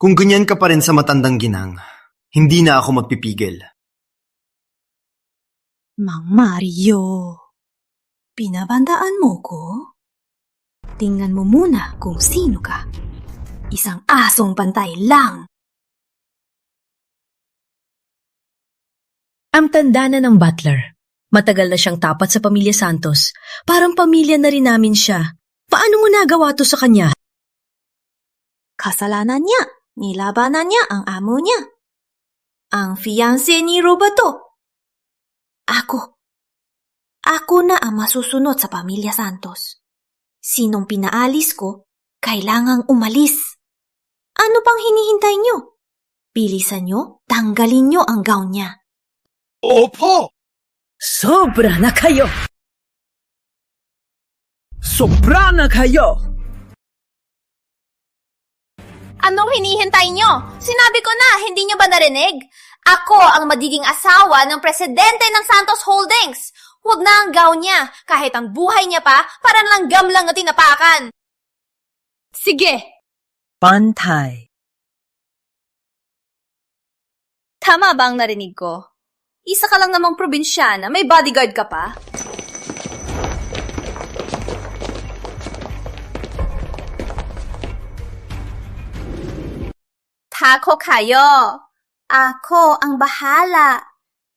kung ganyan ka pa rin sa matandang ginang, hindi na ako magpipigil. Mang Mario, pinabandaan mo ko? Tingnan mo muna kung sino ka. Isang asong pantay lang. Ang tanda na ng butler. Matagal na siyang tapat sa pamilya Santos. Parang pamilya na rin namin siya. Paano mo nagawa to sa kanya? Kasalanan niya. Nilabanan niya ang amo niya. Ang fiancé ni Roberto. Ako na ang masusunod sa pamilya Santos. Sinong pinaalis ko, kailangang umalis. Ano pang hinihintay nyo? Bilisan nyo, tanggalin nyo ang gown niya. Opo! Sobra na kayo! Sobra na kayo! Anong hinihintay nyo? Sinabi ko na, hindi nyo ba narinig? Ako ang magiging asawa ng presidente ng Santos Holdings. Huwag na ang gown niya, kahit ang buhay niya pa, parang langgam lang na tinapakan. Sige! Pantay. Tama ba ang narinig ko? Isa ka lang namang probinsyana, may bodyguard ka pa? Tako kayo. Ako ang bahala.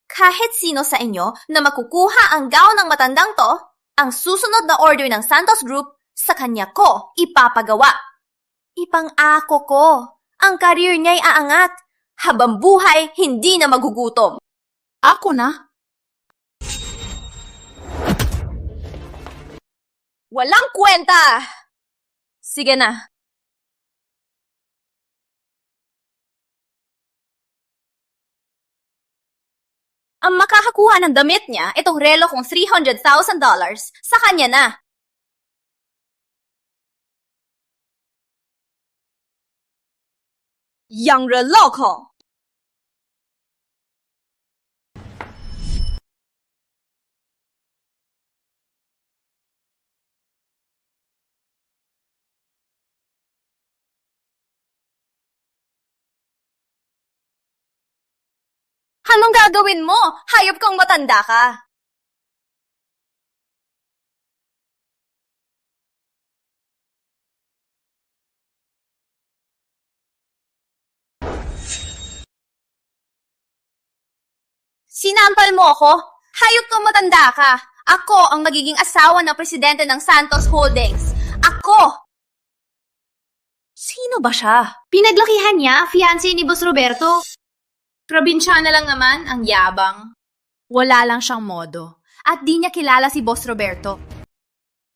Kahit sino sa inyo na makukuha ang gown ng matandang to, ang susunod na order ng Santos Group, sa kanya ko ipapagawa. Ipang-ako ko. Ang career niya'y aangat. Habang buhay, hindi na magugutom. Ako na. Walang kwenta! Sige na. Ang makakakuha ng damit niya, itong relo kong $300,000, sa kanya na. Yang relo ko! Anong gagawin mo? Hayop kang matanda ka. Sinampal mo ako? Hayop kang matanda ka. Ako ang magiging asawa ng presidente ng Santos Holdings. Ako! Sino ba siya? Pinaglakihan niya, fiancé ni Boss Roberto. Probinsyana lang naman, ang yabang. Wala lang siyang modo. At di niya kilala si Boss Roberto.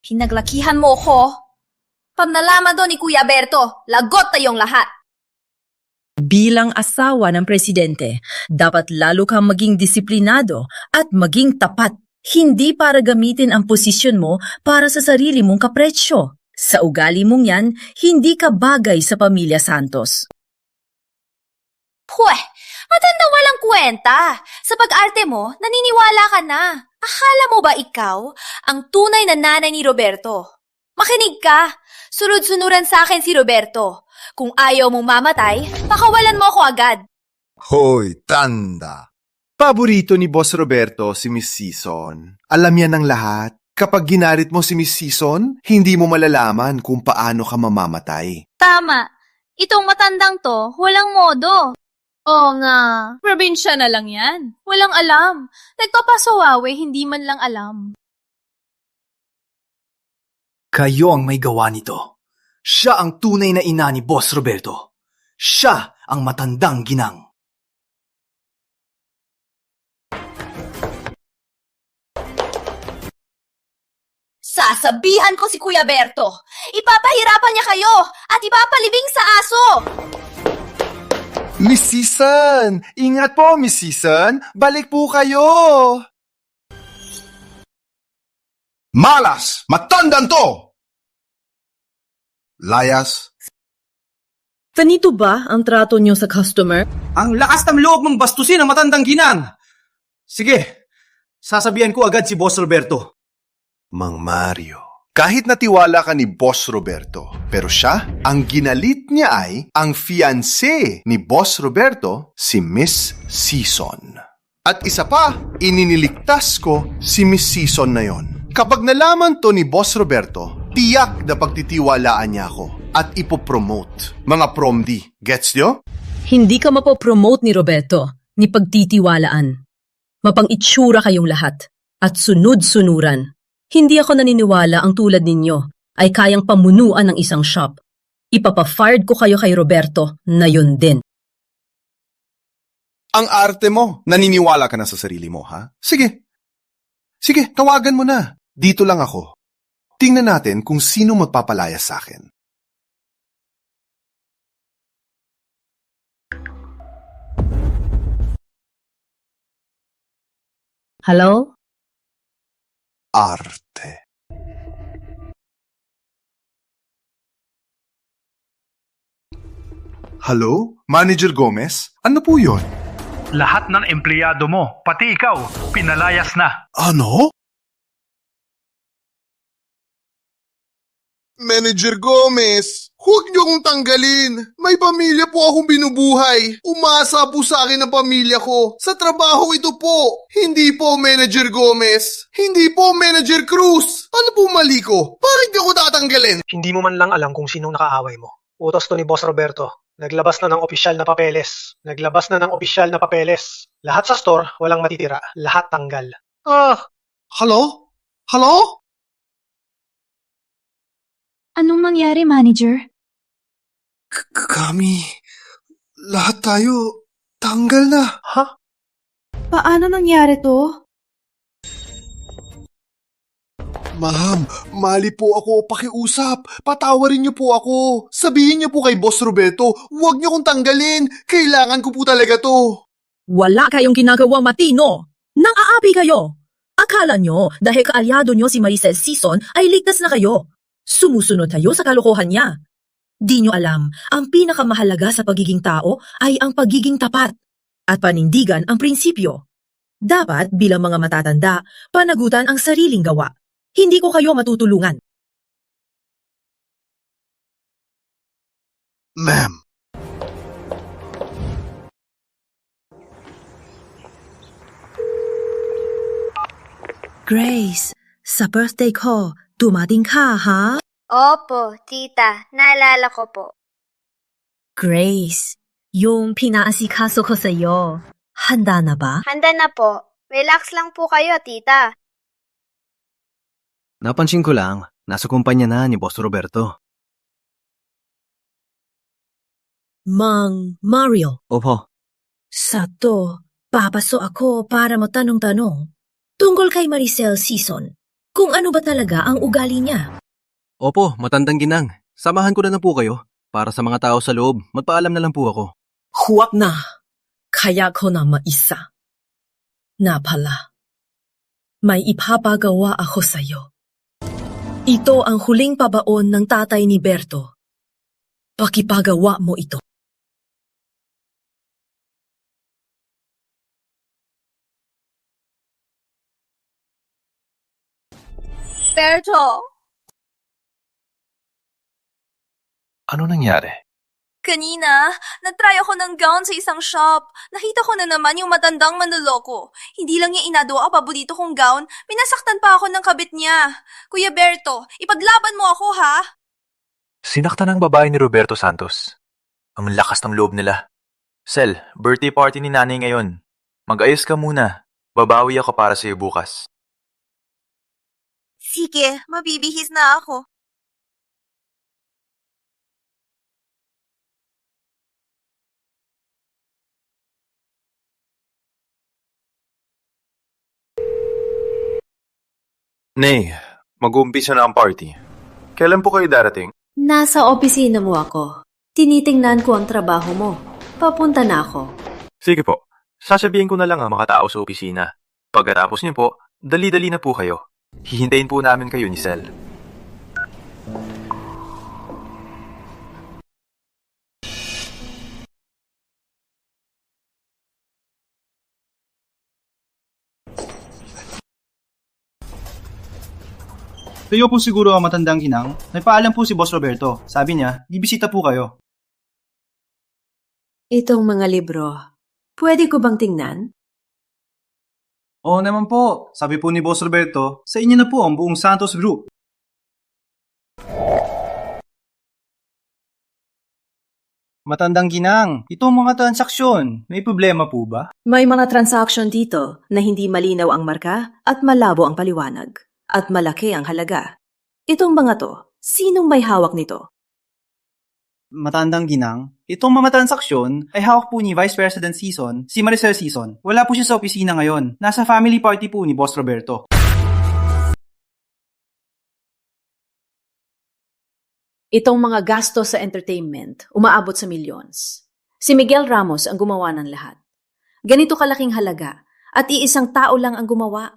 Pinaglakihan mo ko. Pag nalaman doon ni Kuya Berto, lagot tayong lahat. Bilang asawa ng presidente, dapat lalo kang maging disiplinado at maging tapat. Hindi para gamitin ang posisyon mo para sa sarili mong kapretsyo. Sa ugali mong yan, hindi ka bagay sa pamilya Santos. Pweh! Matanda walang kwenta. Sa pag-arte mo, naniniwala ka na. Akala mo ba ikaw ang tunay na nanay ni Roberto? Makinig ka. Sunod-sunuran sa akin si Roberto. Kung ayaw mong mamatay, pakawalan mo ako agad. Hoy, tanda! Paborito ni Boss Roberto si Miss Season. Alam yan ng lahat. Kapag ginarit mo si Miss Season, hindi mo malalaman kung paano ka mamamatay. Tama. Itong matandang to, walang modo. Oo nga, probinsya na lang yan. Walang alam. Nagpapasawawe, hindi man lang alam. Kayo ang may gawa nito. Siya ang tunay na ina ni Boss Roberto. Siya ang matandang ginang. Sasabihan ko si Kuya Berto. Ipapahirapan niya kayo at ipapalibing sa aso. Miss Season! Ingat po, Miss Season! Balik po kayo! Malas! Matandang to! Layas! Ganito ba ang trato niyo sa customer? Ang lakas ng loob mong bastusin ang matandang ginang! Sige, sasabihan ko agad si Boss Roberto. Mang Mario, kahit natiwala ka ni Boss Roberto, pero siya, ang ginalit niya ay ang fiancé ni Boss Roberto, si Miss Season. At isa pa, ininiligtas ko si Miss Season na yon. Kapag nalaman to ni Boss Roberto, tiyak na pagtitiwalaan niya ako at ipopromote. Mga promdi, gets nyo? Hindi ka mapopromote ni Roberto, ni pagtitiwalaan. Mapang-itsura kayong lahat at sunod-sunuran. Hindi ako naniniwala ang tulad ninyo ay kayang pamunuan ng isang shop. Ipapa-fired ko kayo kay Roberto na yun din. Ang arte mo, naniniwala ka na sa sarili mo, ha? Sige. Sige, tawagan mo na. Dito lang ako. Tingnan natin kung sino magpapalaya sa akin. Hello? Arte. Hello? Manager Gomez? Ano po yun? Lahat ng empleyado mo, pati ikaw, pinalayas na. Ano? Manager Gomez, huwag niyo akong tanggalin. May pamilya po akong binubuhay. Umasa po sa akin ang pamilya ko. Sa trabaho ito po. Hindi po, Manager Gomez. Hindi po, Manager Cruz. Ano po mali ko? Bakit niyo ako tatanggalin? Hindi mo man lang alam kung sinong nakaaway mo. Utos to ni Boss Roberto. Naglabas na ng opisyal na papeles. Lahat sa store, walang matitira. Lahat tanggal. Hello? Hello? Anong mangyari, manager? Kami, lahat tayo, tanggal na. Ha? Paano nangyari to? Ma'am, mali po ako, pakiusap. Patawarin niyo po ako. Sabihin niyo po kay Boss Roberto, huwag niyo akong tanggalin. Kailangan ko po talaga to. Wala kayong ginagawa matino. Nang-aapi kayo. Akala nyo, dahil kaalyado nyo si Maricel Sison, ay ligtas na kayo. Sumusunod kayo sa kalokohan niya. Di nyo alam, ang pinakamahalaga sa pagiging tao ay ang pagiging tapat at panindigan ang prinsipyo. Dapat bilang mga matatanda, panagutan ang sariling gawa. Hindi ko kayo matutulungan. Ma'am. Grace, sa birthday ko, dumating ka, ha? Opo, tita. Naalala ko po. Grace, yung pinaasikaso ko sa'yo, handa na ba? Handa na po. Relax lang po kayo, tita. Napansin ko lang, nasa kumpanya na ni Boss Roberto. Mang Mario. Opo. Sato, papaso ako para matanong-tanong tungkol kay Maricel Sison. Kung ano ba talaga ang ugali niya? Opo, matandang ginang. Samahan ko na lang po kayo. Para sa mga tao sa loob, magpaalam na lang po ako. Huwag na. Kaya ko na maisa. Na pala, may ipapagawa ako sa'yo. Ito ang huling pabaon ng tatay ni Berto. Pakipagawa mo ito. Berto! Ano nangyari? Kanina, nag-try ako ng gown sa isang shop. Nakita ko na naman yung matandang manloloko. Hindi lang niya inadwa ang paborito kong gown, minasaktan pa ako ng kabit niya. Kuya Berto, ipaglaban mo ako, ha? Sinaktan ng babae ni Roberto Santos. Ang lakas ng loob nila. Sel, birthday party ni nanay ngayon. Mag-ayos ka muna. Babawi ako para sa'yo bukas. Sige, mabibihis na ako. Nay, mag-uumpisa na ang party. Kailan po kayo darating? Nasa opisina mo ako. Tinitingnan ko ang trabaho mo. Papunta na ako. Sige po, sasabihin ko na lang ang mga tao sa opisina. Pagkatapos niyo po, dali-dali na po kayo. Hihintayin po namin kayo ni Sel. Kayo po siguro ang matandang ginang. Nagpaalam po si Boss Roberto. Sabi niya, bibisita po kayo. Itong mga libro, pwede ko bang tingnan? Oo naman po. Sabi po ni Boss Roberto, sa inyo na po ang buong Santos Group. Matandang ginang, itong mga transaksyon, may problema po ba? May mga transaction dito na hindi malinaw ang marka at malabo ang paliwanag. At malaki ang halaga. Itong mga to, sinong may hawak nito? Matandang ginang, itong mga transaksyon ay hawak po ni Vice President Sison, si Maricel Sison. Wala po siya sa opisina ngayon. Nasa family party po ni Boss Roberto. Itong mga gasto sa entertainment, umaabot sa millions. Si Miguel Ramos ang gumawa ng lahat. Ganito kalaking halaga At iisang tao lang ang gumawa.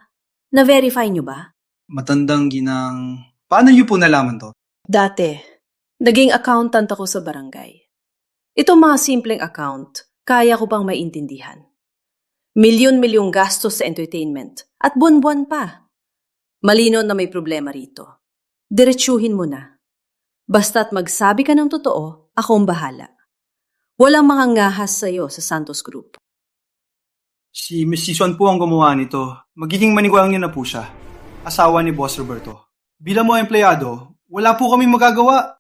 Na-verify niyo ba? Matandang ginang... Paano niyo po nalaman to? Dati, naging accountant ako sa barangay. Itong mga simpleng account, kaya ko bang maintindihan? Milyon-milyong gastos sa entertainment at buwan-buwan pa. Malinaw na may problema rito. Diretsuhin mo na. Basta't magsabi ka ng totoo, akong bahala. Walang mga ngahas sa'yo sa Santos Group. Si Miss Season po ang gumawa nito. Magiging maniguang niyo na po siya. Asawa ni Boss Roberto. Bilang mga empleyado, wala po kaming magagawa.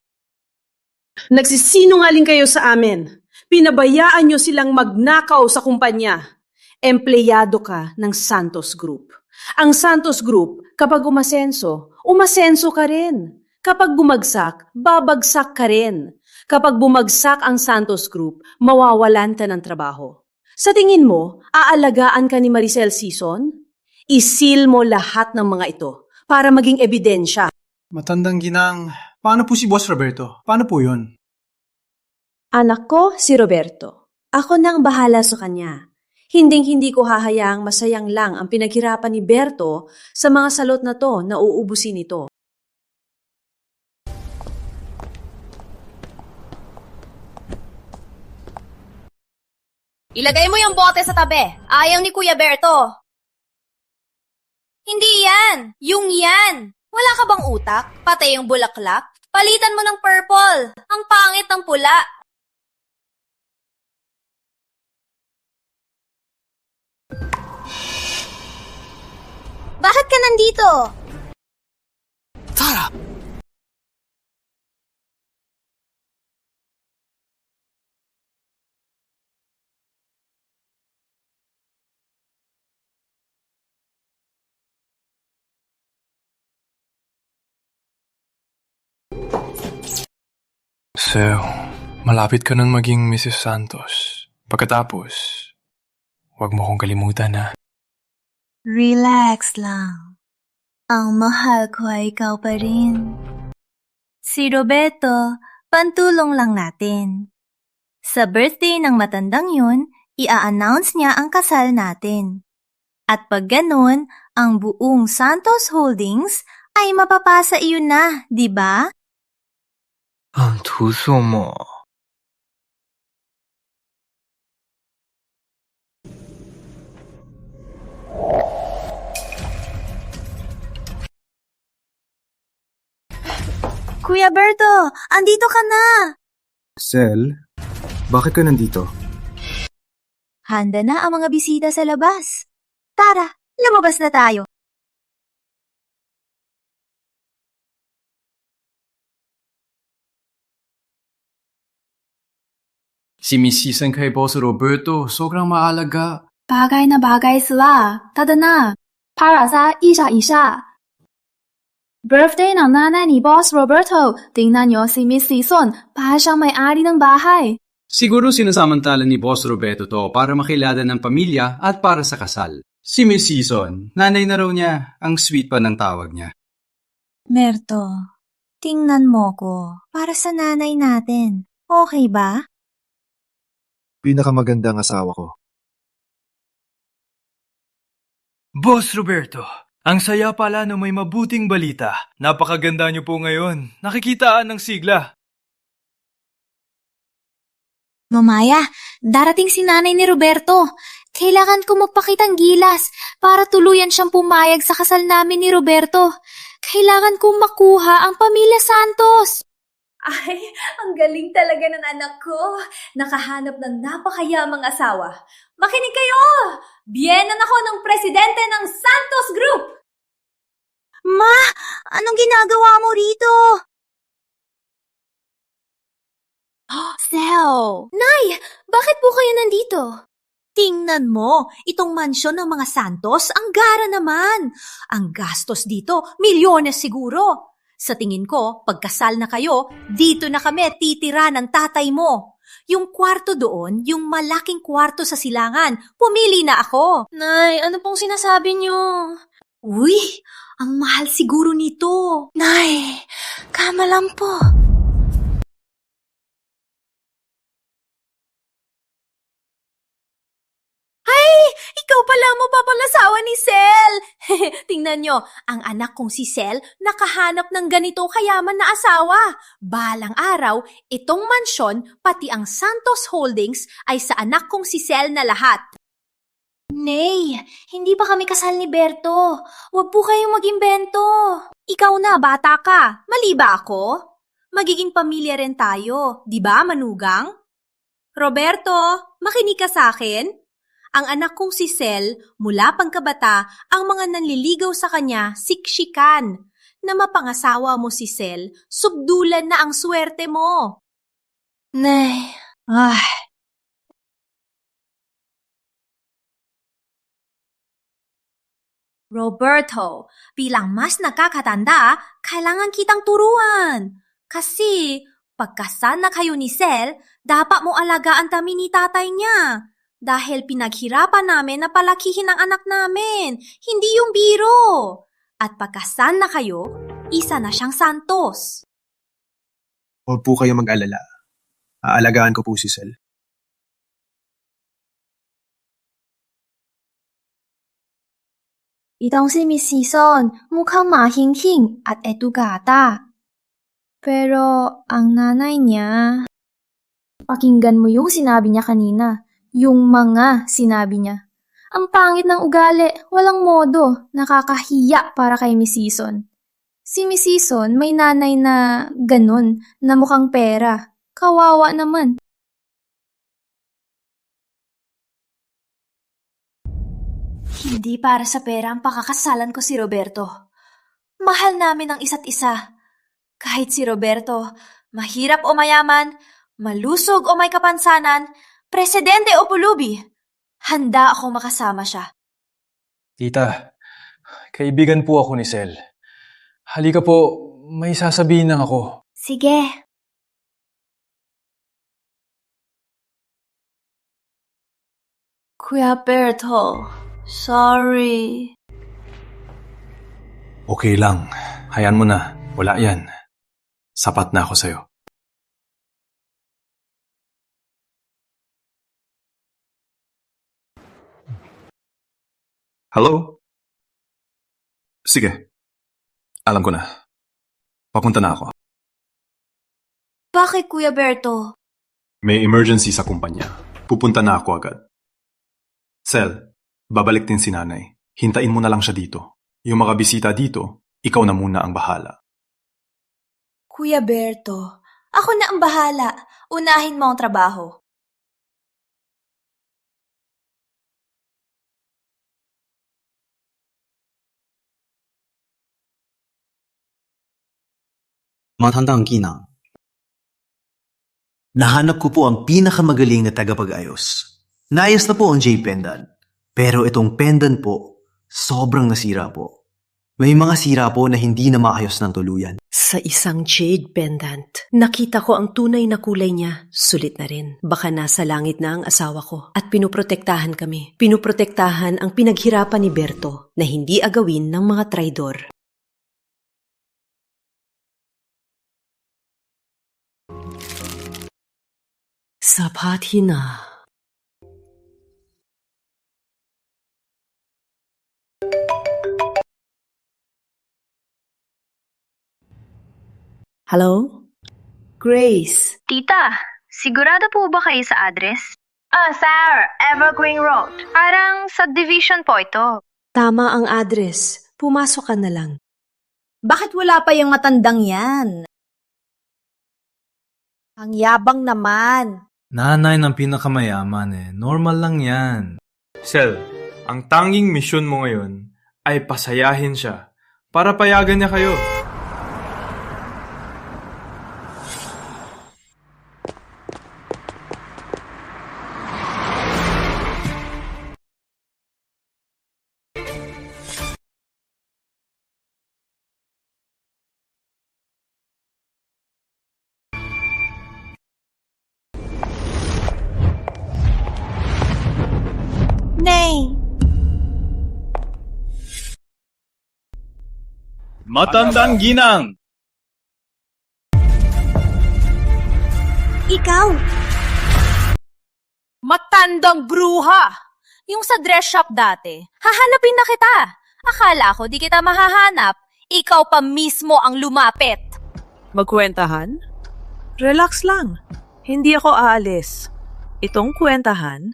Nagsisinungaling kayo sa amin. Pinabayaan nyo silang magnakaw sa kumpanya. Empleyado ka ng Santos Group. Ang Santos Group, kapag umasenso ka rin. Kapag bumagsak, babagsak ka rin. Kapag bumagsak ang Santos Group, mawawalan ka ng trabaho. Sa tingin mo, aalagaan ka ni Maricel Season? Isil mo lahat ng mga ito para maging ebidensya. Matandang ginang... Paano po si Boss Roberto? Paano po yun? Anak ko, si Roberto. Ako nang bahala sa kanya. Hinding-hindi ko hahayaang masayang lang ang pinaghirapan ni Berto sa mga salot na to na uubusin nito. Ilagay mo yung bote sa tabi. Ayaw ni Kuya Berto. Hindi yan. Yung yan. Wala ka bang utak? Pati yung bulaklak? Palitan mo ng purple. Ang pangit ng pula. Bakit ka nandito? Tara! So, malapit ka nun maging Mrs. Santos. Pagkatapos, huwag mo kong kalimutan ha. Relax lang. Ang mahal ko ay ikaw pa rin. Si Roberto, pantulong lang natin. Sa birthday ng matandang yun, ia-announce niya ang kasal natin. At pag ganun, ang buong Santos Holdings ay mapapasa iyon na, di ba? Ang tuso mo. Kuya Berto, andito ka na! Sel, bakit ka nandito? Handa na ang mga bisita sa labas. Tara, lumabas na tayo. Si Miss Season kay Boss Roberto, sobrang maalaga. bagay na bagay sila. Tada na, para sa isa-isa. Birthday ng nanay ni Boss Roberto. Tingnan niyo si Miss Season, para siyang may-ari ng bahay. Siguro sinasamantala ni Boss Roberto to para makilala ng pamilya at para sa kasal. Si Miss Season, nanay na raw niya, ang sweet pa ng tawag niya. Merto, tingnan mo ko para sa nanay natin. Okay ba? Pinakamagandang asawa ko. Boss Roberto, ang saya pala na may mabuting balita. Napakaganda niyo po ngayon. Nakikitaan ng sigla. Mamaya, darating si nanay ni Roberto. Kailangan ko magpakitang gilas para tuluyan siyang pumayag sa kasal namin ni Roberto. Kailangan kong makuha ang pamilya Santos. Ay, ang galing talaga ng anak ko. Nakahanap ng napakayamang asawa. Makinig kayo! Biyenan ako ng presidente ng Santos Group! Ma, anong ginagawa mo rito? Sel! Nay, bakit po kayo nandito? Tingnan mo, itong mansyon ng mga Santos, ang gara naman. Ang gastos dito, milyones siguro. Sa tingin ko, pagkasal na kayo, dito na kami titira ng tatay mo. Yung kwarto doon, yung malaking kwarto sa silangan, pumili na ako. Nay, ano pong sinasabi niyo? Uy, ang mahal siguro nito. Nay, kama lang po. Ay, Ay! Ikaw pala mo papalasawa ni Sel! Tingnan nyo, ang anak kong si Sel nakahanap ng ganito kayaman na asawa. Balang araw, itong mansyon, pati ang Santos Holdings ay sa anak kong si Sel na lahat. Nay, hindi pa kami kasal ni Berto. Huwag po kayong mag-imbento. Ikaw na, bata ka. Mali ba ako? Magiging pamilya rin tayo, di ba, manugang? Roberto, makinig ka sa akin. Ang anak kong si Sel, mula pagkabata, ang mga nanliligaw sa kanya, siksikan. Na mapangasawa mo si Sel, subdulan na ang swerte mo. Nay, Roberto, bilang mas nakakatanda, kailangan kitang turuan. Kasi, pagkasal na kayo ni Sel, dapat mo alagaan kami ni tatay niya. Dahil pinaghirapan namin na palakihin ang anak namin, hindi yung biro. At pagkasal na kayo, isa na siyang Santos. Huwag po kayo mag-alala. Aalagaan ko po si Sel. Itong si Miss Season, mukhang mahingking at edukata. Pero ang nanay niya... Pakinggan mo yung sinabi niya kanina. Yung mga sinabi niya. Ang pangit ng ugali, walang modo, nakakahiya para kay Miss Season. Si Miss Season may nanay na ganun, na mukhang pera. Kawawa naman. Hindi para sa pera ang pakakasalan ko si Roberto. Mahal namin ang isa't isa. Kahit si Roberto, mahirap o mayaman, malusog o may kapansanan, presidente o pulubi, handa akong makasama siya. Tita, kaibigan po ako ni Sel. Halika po, may sasabihin lang ako. sige. Kuya Berto, sorry. Okay lang, hayaan mo na. Wala yan. Sapat na ako sa'yo. Hello? Sige. Alam ko na. Papunta na ako. Bakit, Kuya Berto? May emergency sa kumpanya. Pupunta na ako agad. Sel, babalik din si nanay. Hintayin mo na lang siya dito. Yung mga bisita dito, ikaw na muna ang bahala. Kuya Berto, ako na ang bahala. Unahin mo ang trabaho. Matandang ginang. Nahanap ko po ang pinakamagaling na tagapag-ayos. Naayos na po ang J pendant. Pero itong pendant po, sobrang nasira po. May mga sira po na hindi na maayos ng tuluyan. Sa isang jade pendant, nakita ko ang tunay na kulay niya. Sulit na rin. Baka nasa langit na ang asawa ko. At pinuprotektahan kami. Pinuprotektahan ang pinaghirapan ni Berto na hindi agawin ng mga traidor. Sapat na. Hello? Grace. Tita, sigurado po ba kayo sa address? Sir, Evergreen Road. Parang subdivision po ito. Tama ang address. Pumasok ka na lang. Bakit wala pa yung matandang yan? Ang yabang naman. Nanay ng pinakamayaman Normal lang yan. Sel, ang tanging misyon mo ngayon ay pasayahin siya para payagan niya kayo. Nay! Matandang ginang! Ikaw! Matandang bruha! Yung sa dress shop dati. Hahanapin na kita. Akala ko di kita mahahanap. Ikaw pa mismo ang lumapit. Magkwentahan? Relax lang. Hindi ako aalis. Itong kwentahan,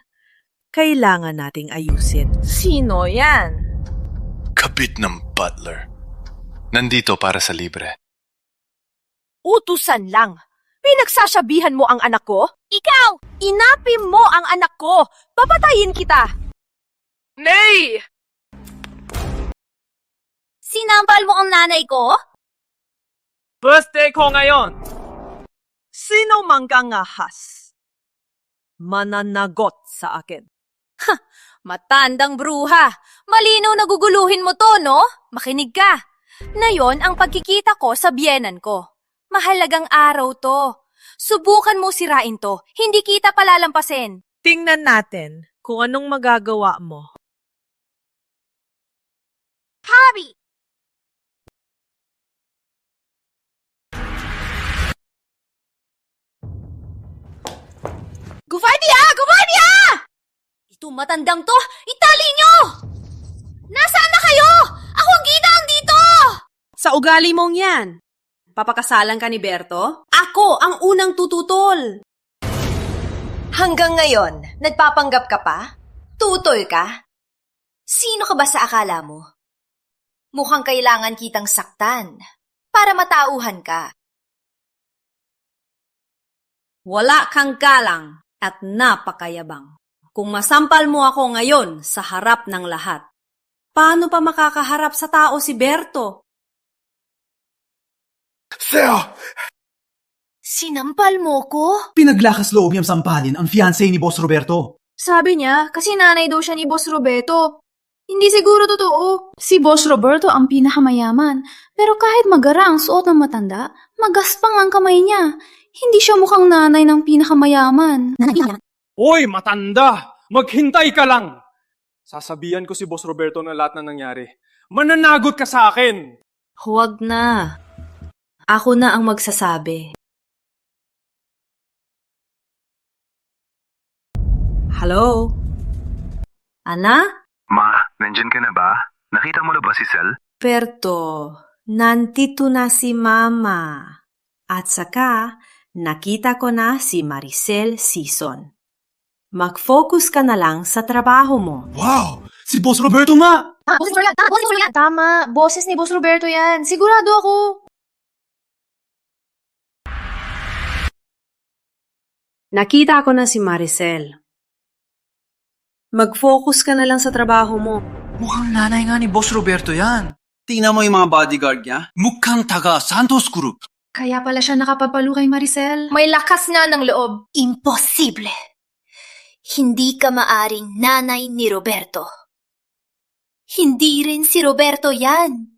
kailangan nating ayusin. Sino yan? Kabit ng butler. Nandito para sa libre. Utusan lang. Pinagsasabihan mo ang anak ko? Ikaw! Inapim mo ang anak ko! Papatayin kita! Nay! Sinampal mo ang nanay ko? Birthday ko ngayon! Sino mang kangahas? Mananagot sa akin. Ha! Matandang bruha! Malinaw na guguluhin mo to, no? Makinig ka! Na yon ang pagkikita ko sa biyenan ko. Mahalagang araw to. Subukan mo sirain to. Hindi kita palalampasin. Tingnan natin kung anong magagawa mo. Habi! Guardia! Guardia! Itong matandang to, itali nyo! Nasaan na kayo? Ako ang gidang dito! Sa ugali mong yan, papakasalan ka ni Berto? Ako ang unang tututol. Hanggang ngayon, nagpapanggap ka pa? Tutol ka? Sino ka ba sa akala mo? Mukhang kailangan kitang saktan para matauhan ka. Wala kang galang at napakayabang. Kung masampal mo ako ngayon sa harap ng lahat, paano pa makakaharap sa tao si Berto? Sir! Sinampal mo ko? Pinaglakas loob niyang sampalin ang fiancé ni Boss Roberto. Sabi niya, kasi nanay daw siya ni Boss Roberto. Hindi siguro totoo. Si Boss Roberto ang pinakamayaman. Pero kahit magara ang suot ng matanda, magaspang ang kamay niya. Hindi siya mukhang nanay ng pinakamayaman. Hoy, matanda! Maghintay ka lang! Sasabihan ko si Boss Roberto na lahat na nangyari. Mananagot ka sa akin! Huwag na. Ako na ang magsasabi. Hello? Ana? Ma, nandyan ka na ba? Nakita mo na ba si Sel? Berto, nandito na si Mama. At saka, nakita ko na si Maricel Sison. Mag-focus ka na lang sa trabaho mo. Wow! Si Boss Roberto nga! Tama, boses ni Boss Roberto yan. Sigurado ako. Nakita ko na si Maricel. Mag-focus ka na lang sa trabaho mo. Mukhang nanay nga ni Boss Roberto yan. Tingnan mo yung mga bodyguard niya. Mukhang taga Santos Group. Kaya pala siya nakapapalo kay Maricel. May lakas nga ng loob. Imposible. Hindi ka maaring nanay ni Roberto. Hindi rin si Roberto yan.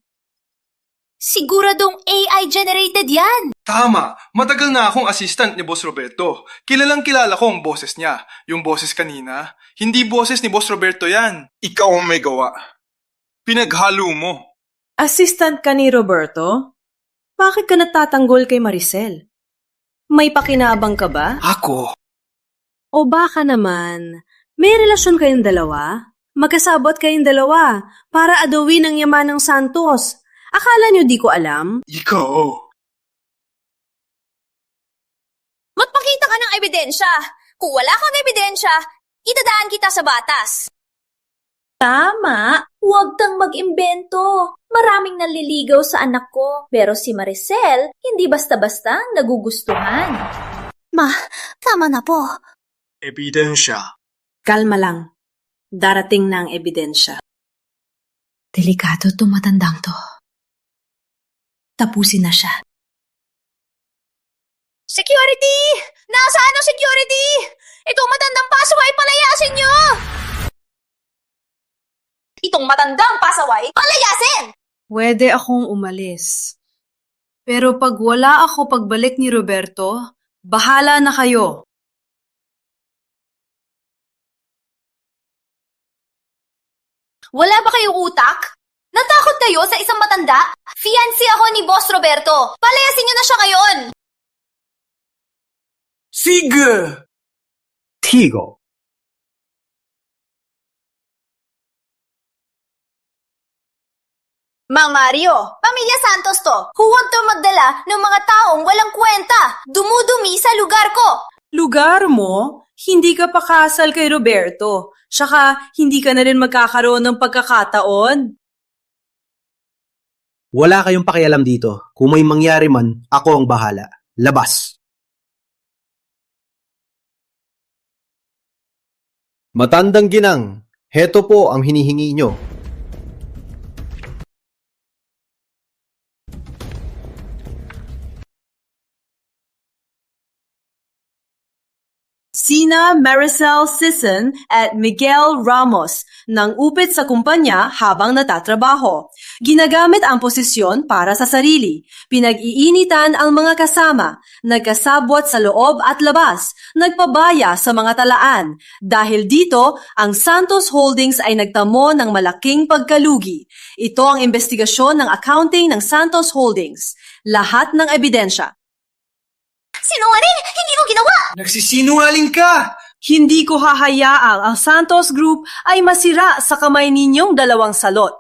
Siguradong AI-generated yan. Tama! Matagal na akong assistant ni Boss Roberto. Kilalang kilala ko ang boses niya. Yung boses kanina, hindi boses ni Boss Roberto yan. Ikaw ang may gawa. Pinaghalo mo. Assistant ka ni Roberto? Bakit ka natatanggol kay Maricel? May pakinabang ka ba? Ako? O baka naman, may relasyon kayong dalawa? Magkasabot kayong dalawa para adawin ang yaman ng Santos. Akala niyo di ko alam? Ikaw! Magpakita ka ng ebidensya. Kung wala kang ebidensya, itadaan kita sa batas. Tama. Huwag kang mag-imbento. Maraming nanliligaw sa anak ko. Pero si Maricel, hindi basta-basta nagugustuhan. Ma, tama na po. Ebidensya. Kalma lang. Darating na ang ebidensya. Delikado itong matandang to. Tapusin na siya. Security! Nasaan ang security? Itong matandang pasaway, palayasin nyo! Itong matandang pasaway, palayasin! Pwede akong umalis. Pero pag wala ako pagbalik ni Roberto, bahala na kayo. Wala ba kayong utak? Natakot kayo sa isang matanda? Fiancé ako ni Boss Roberto. Palayasin nyo na siya ngayon! Sige! Tigo! Mang Mario, Pamilya Santos to. Huwag to magdala ng mga taong walang kwenta. Dumudumi sa lugar ko. Lugar mo? Hindi ka pa kasal kay Roberto. Tsaka, hindi ka na rin magkakaroon ng pagkakataon. Wala kayong pakialam dito. Kung may mangyari man, ako ang bahala. Labas! Matandang ginang, heto po ang hinihingi nyo. Sina Maricel Sison at Miguel Ramos nang upit sa kumpanya habang natatrabaho. Ginagamit ang posisyon para sa sarili. Pinag-iinitan ang mga kasama. Nagkasabwat sa loob at labas. Nagpabaya sa mga talaan. Dahil dito, ang Santos Holdings ay nagtamo ng malaking pagkalugi. Ito ang investigasyon ng accounting ng Santos Holdings. Lahat ng ebidensya. Sinungaling! Hindi ko ginawa! Nagsisinungaling ka! Hindi ko hahayaang ang Santos Group ay masira sa kamay ninyong dalawang salot.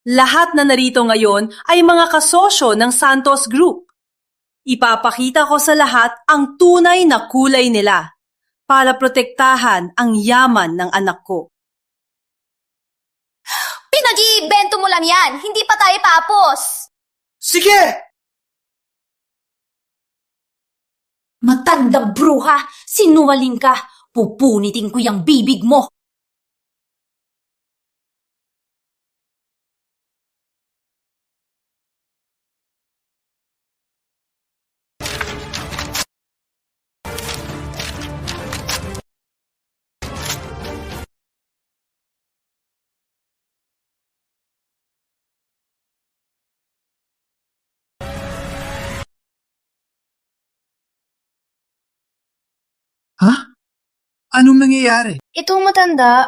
Lahat na narito ngayon ay mga kasosyo ng Santos Group. Ipapakita ko sa lahat ang tunay na kulay nila para protektahan ang yaman ng anak ko. Pinag-iibento mo lang yan! Hindi pa tayo tapos! Sige! Matandang bruha! Sinungaling ka! Pupunitin ko yung bibig mo! Ha? Anong nangyayari? Itong matanda,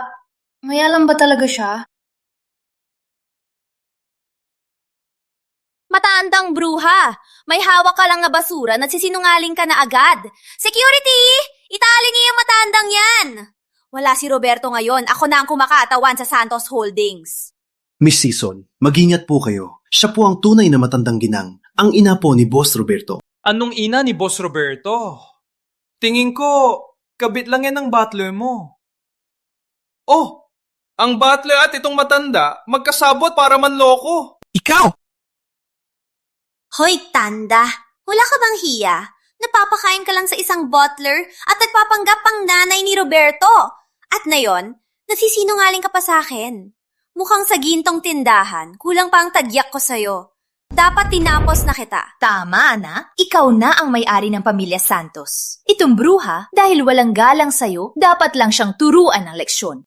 may alam ba talaga siya? Matandang bruha! May hawak ka lang na basura, nagsisinungaling ka na agad. Security! Itali niyo yung matandang yan! Wala si Roberto ngayon. Ako na ang kumakatawan sa Santos Holdings. Miss Sison, mag-ingat po kayo. Siya po ang tunay na matandang ginang, ang ina po ni Boss Roberto. Anong ina ni Boss Roberto? Tingin ko, kabit lang yan ang butler mo. Oh, ang butler at itong matanda, magkasabot para manloko. Ikaw! Hoy, tanda! Wala ka bang hiya? Napapakain ka lang sa isang butler at nagpapanggap pang nanay ni Roberto. At ngayon, nagsisinungaling ka pa sa akin. Mukhang sa gintong tindahan, kulang pa ang tagyak ko sa'yo. Dapat tinapos na kita. Tama, anak. Ikaw na ang may-ari ng pamilya Santos. Itong bruha, dahil walang galang sa'yo, dapat lang siyang turuan ng leksyon.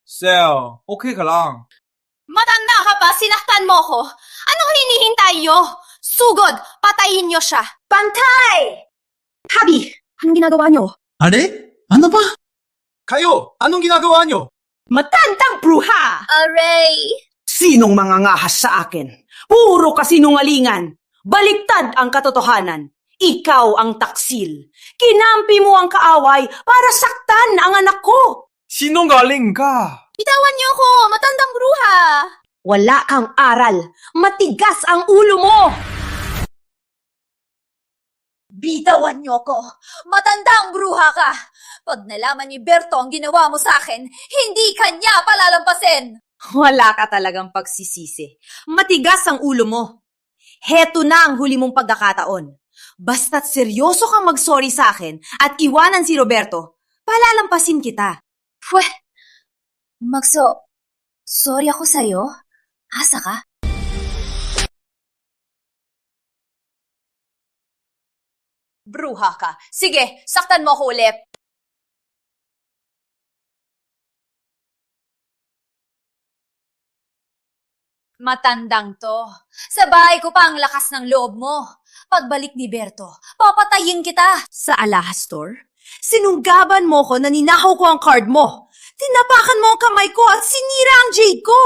Sel, okay ka lang. Matanda ka pa, sinaktan mo ko. Anong hinihintay nyo? Sugod, patayin nyo siya. Pantay! Habi, anong ginagawa nyo? Ade? Ano ba? Kayo, anong ginagawa nyo? Matandang bruha! Aray! Sinong mangangahas sa akin? Puro kasinungalingan. Baliktad ang katotohanan. Ikaw ang taksil. Kinampi mo ang kaaway para saktan ang anak ko. Sinungaling ka? Bitawan niyo ako, matandang bruha! Wala kang aral. Matigas ang ulo mo. Bitawan niyo ako! Matandang bruha ka! Pag nalaman ni Berto ang ginawa mo sa akin, hindi kanya palalampasin! Wala ka talagang pagsisisi. Matigas ang ulo mo. Heto na ang huli mong pagkakataon. Basta't seryoso kang mag-sorry sa akin at iwanan si Roberto, palalampasin kita. Pweh! Sorry ako sa'yo? Asa ka? Bruha ka. Sige, saktan mo ko ulit. Matandang to. Sa bahay ko pa ang lakas ng loob mo. Pagbalik ni Berto, papatayin kita. Sa alahas store, sinunggaban mo ko na ninakaw ko ang card mo. Tinapakan mo ang kamay ko at sinira ang jade ko.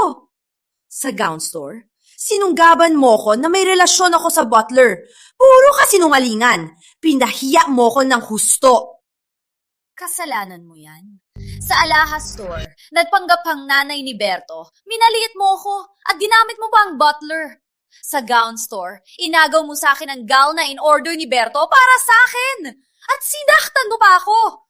Sa gown store, sinunggaban mo ko na may relasyon ako sa butler. Puro ka sinungalingan. Pinahiya mo ko ng husto. Kasalanan mo yan. Sa Alahas store, nagpanggap kang nanay ni Berto, minaliit mo ko at ginamit mo pa ang butler. Sa gown store, inagaw mo sa akin ang gown na in-order ni Berto para sa akin. At sinaktan mo pa ako.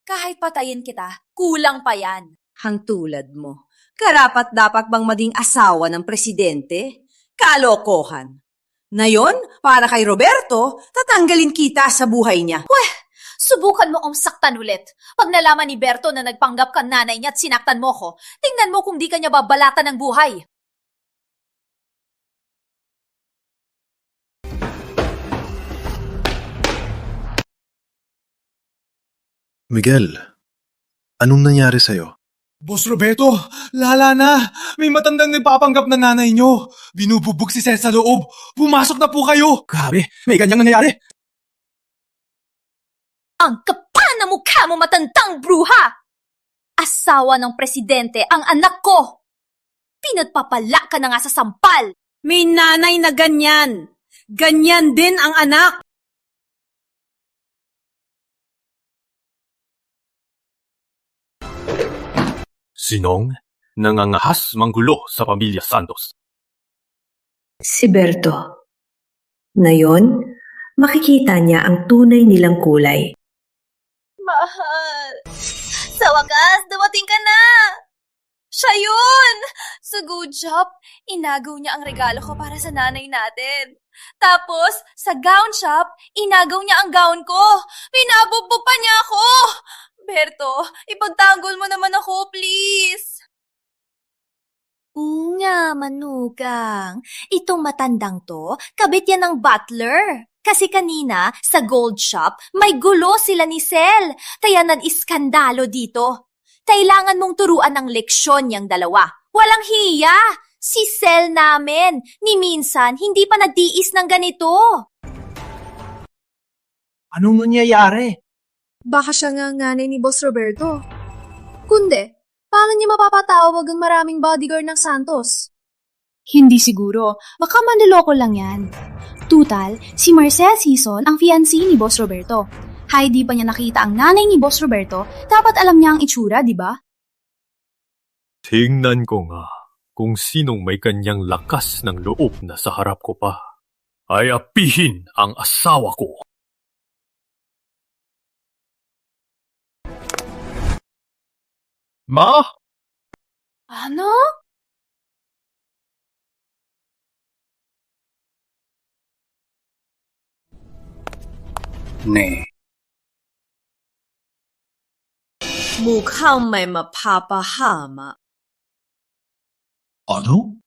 Kahit patayin kita, kulang pa yan. Hangtulad mo. Karapat dapat bang maging asawa ng presidente? Kalokohan. Ngayon, para kay Roberto, tatanggalin kita sa buhay niya. Weh, subukan mo kong saktan ulit. Pag nalaman ni Berto na nagpanggap ka nanay niya at sinaktan mo ko, tingnan mo kung di ka niya babalatan ng buhay. Miguel, anong nangyari sa'yo? Boss Roberto, lala na! May matandang nagpapanggap na nanay nyo. Binububog si Sel sa loob. Pumasok na po kayo! Grabe, may ganyang nangyayari. Ang kapal na mukha mo, matandang bruha! Asawa ng presidente ang anak ko! Pinagpapala ka na nga sa sampal! May nanay na ganyan. Ganyan din ang anak. Sinong nangangahas manggulo sa pamilya Santos? Si Berto. Ngayon, makikita niya ang tunay nilang kulay. Mahal! Sa wakas, dumating ka na! Siya yun! Sa good job, inagaw niya ang regalo ko para sa nanay natin. Tapos, sa gown shop, inagaw niya ang gown ko. Pinabugbog pa niya ako! Berto, ipagtanggol mo naman ako, please! Nga, manugang. Itong matandang to, kabit yan ng butler. Kasi kanina, sa gold shop, may gulo sila ni Sel. Kaya nag-iskandalo dito. Kailangan mong turuan ng leksyon yung dalawa. Walang hiya! Si Sel namin, ni minsan, hindi pa nagtiis ng ganito. Anong nangyayari? Baka siya nga nanay ni Boss Roberto. Kundi, paano niya mapapatawag ang maraming bodyguard ng Santos? Hindi siguro. Baka manloloko lang yan. Tutal, si Marcel Sison ang fiancé ni Boss Roberto. Hay di pa niya nakita ang nanay ni Boss Roberto, dapat alam niya ang itsura, di ba? Tingnan ko nga kung sinong may kanyang lakas ng loob na sa harap ko pa ay apihin ang asawa ko. Ma? Ano? Ne. Mukhang may mapapahama. Ano?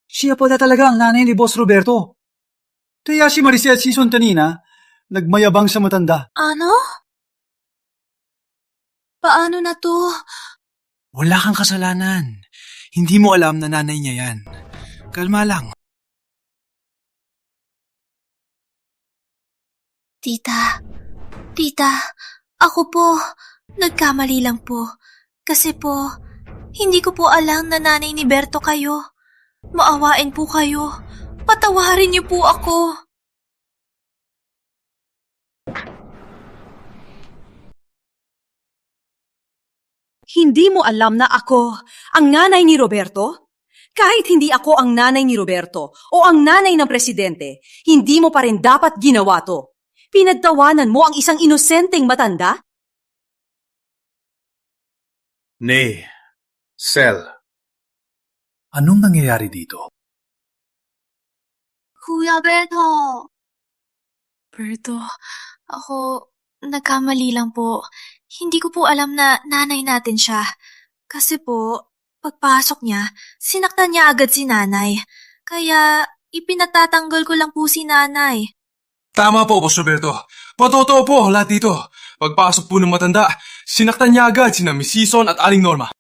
Siya pala talaga ang nanay ni Boss Roberto. Kaya si Maricel Sison kanina, nagmayabang sa matanda. Ano? Paano na to? Wala kang kasalanan. Hindi mo alam na nanay niya yan. Kalma lang. Tita, ako po, nagkamali lang po. Kasi po, hindi ko po alam na nanay ni Berto kayo. Maawain po kayo. Patawarin niyo po ako. Hindi mo alam na ako ang nanay ni Roberto? Kahit hindi ako ang nanay ni Roberto o ang nanay ng presidente, hindi mo pa rin dapat ginawa to. Pinagtawanan mo ang isang inosenteng matanda? Nay, Sel, anong nangyayari dito? Kuya Berto. Berto, ako, nagkamali lang po. Hindi ko po alam na nanay natin siya. Kasi po, pagpasok niya, sinaktan niya agad si nanay. Kaya, ipinatatanggal ko lang po si nanay. Tama po, Boss Roberto. Patotoo po lahat dito. Pagpasok po ng matanda, sinaktan niya agad sina Miss Sison at Aling Norma.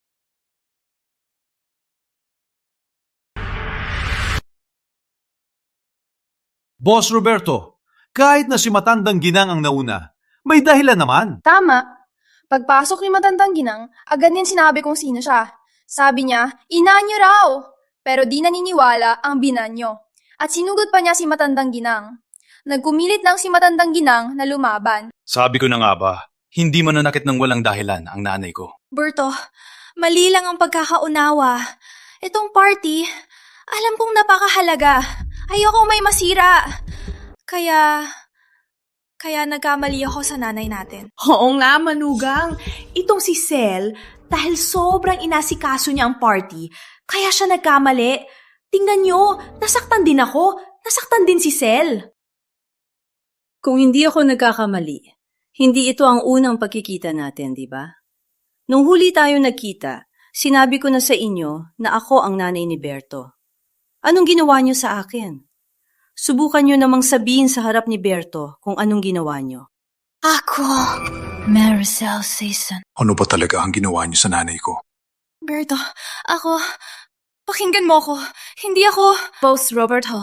Boss Roberto, kahit na si matandang ginang ang nauna, may dahilan naman. Tama. Pagpasok ni matandang ginang, agad niyan sinabi kung sino siya. Sabi niya, ina niyo raw. Pero di naniniwala ang binanyo. At sinugod pa niya si matandang ginang. Nagkumilit lang si matandang ginang na lumaban. Sabi ko na nga ba, Hindi mananakit ng walang dahilan ang nanay ko. Berto, mali lang ang pagkakaunawa. Itong party, alam kong napakahalaga. Ayoko may masira. Kaya nagkamali ako sa nanay natin. Oo nga, Manugang. Itong si Sel, dahil sobrang inasikaso niya ang party, kaya siya nagkamali. Tingnan niyo, nasaktan din ako. Nasaktan din si Sel. Kung hindi ako nagkakamali, hindi ito ang unang pagkikita natin, di ba? Nung huli tayo nagkita, sinabi ko na sa inyo na ako ang nanay ni Berto. Anong ginawa niyo sa akin? Subukan niyo namang sabihin sa harap ni Berto kung anong ginawa niyo. Ako, Maricel Season. Ano ba talaga ang ginawa niyo sa nanay ko? Berto, pakinggan mo ko. Hindi ako... Boss Roberto.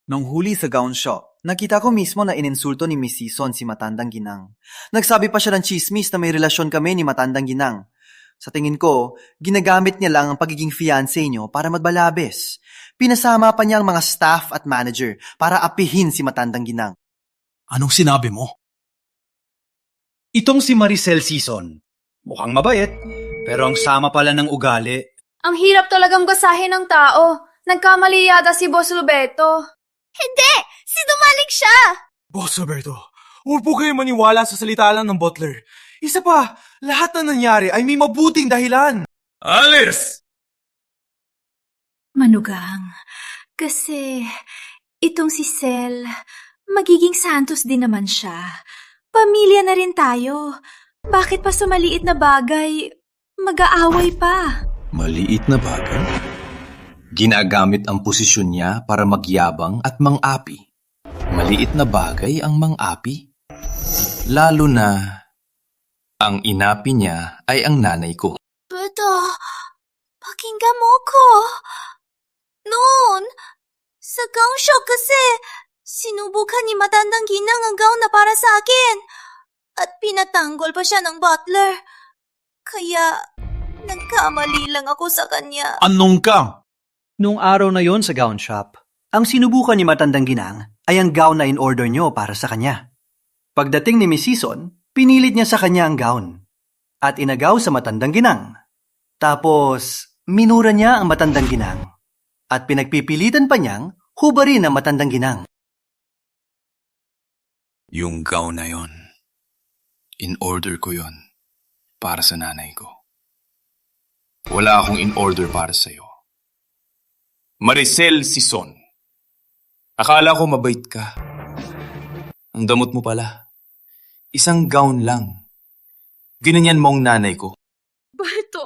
Nung huli sa gown shop, nakita ko mismo na ininsulto ni Miss Season si Matandang Ginang. Nagsabi pa siya ng chismis na may relasyon kami ni Matandang Ginang. Sa tingin ko, ginagamit niya lang ang pagiging fiancé niyo para magbalabes. Pinasama pa niya ang mga staff at manager para apihin si Matandang Ginang. Anong sinabi mo? Itong si Maricel Season. Mukhang mabait, pero ang sama pala ng ugali. Ang hirap talagang basahin ng tao. Nagkamali yata si Boss Roberto. Hindi! Sinungaling siya! Boss Roberto, huwag po kayo maniwala sa salita lang ng butler. Isa pa, lahat na nangyari ay may mabuting dahilan. Alice! Manugang, kasi itong si Sel, magiging Santos din naman siya. Pamilya na rin tayo. Bakit pa sa maliit na bagay, mag-aaway pa? Maliit na bagay? Ginagamit ang posisyon niya para magyabang at mang-api. Maliit na bagay ang mang-api. Lalo na ang inapi niya ay ang nanay ko. Berto, pakinggan mo ko. Noon, sa gown shop kasi, sinubukan ni Matandang Ginang ang gown na para sa akin. At pinatanggol pa siya ng butler. Kaya, nagkamali lang ako sa kanya. Anong ka? Nung araw na yon sa gown shop, ang sinubukan ni Matandang Ginang ay ang gown na in-order niyo para sa kanya. Pagdating ni Miss Season, pinilit niya sa kanya ang gown at inagaw sa Matandang Ginang. Tapos, minura niya ang Matandang Ginang at pinagpipilitan pa niyang hubarin ang Matandang Ginang. Yung gown na yon, in-order ko yon para sa nanay ko. Wala akong in-order para sa'yo. Maricel Season. Akala ko mabait ka. Ang damot mo pala. Isang gown lang. Ginanyan mo ang nanay ko. Berto,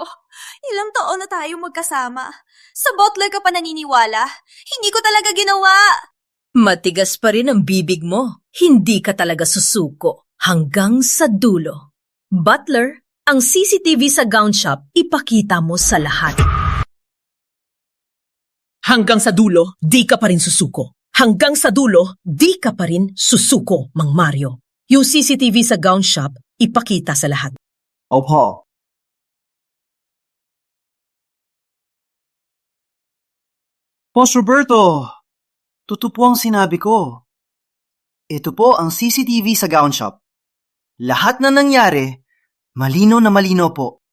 ilang taon na tayo magkasama. Sa butler ka pa naniniwala? Hindi ko talaga ginawa. Matigas pa rin ang bibig mo. Hindi ka talaga susuko hanggang sa dulo. Butler, ang CCTV sa gown shop, ipakita mo sa lahat. Hanggang sa dulo, di ka pa rin susuko. Hanggang sa dulo, di ka pa rin susuko, Mang Mario. Yung CCTV sa gown shop, ipakita sa lahat. Opo. Boss Roberto, totoo po ang sinabi ko. Ito po ang CCTV sa gown shop. Lahat na nangyari, malino na malino po.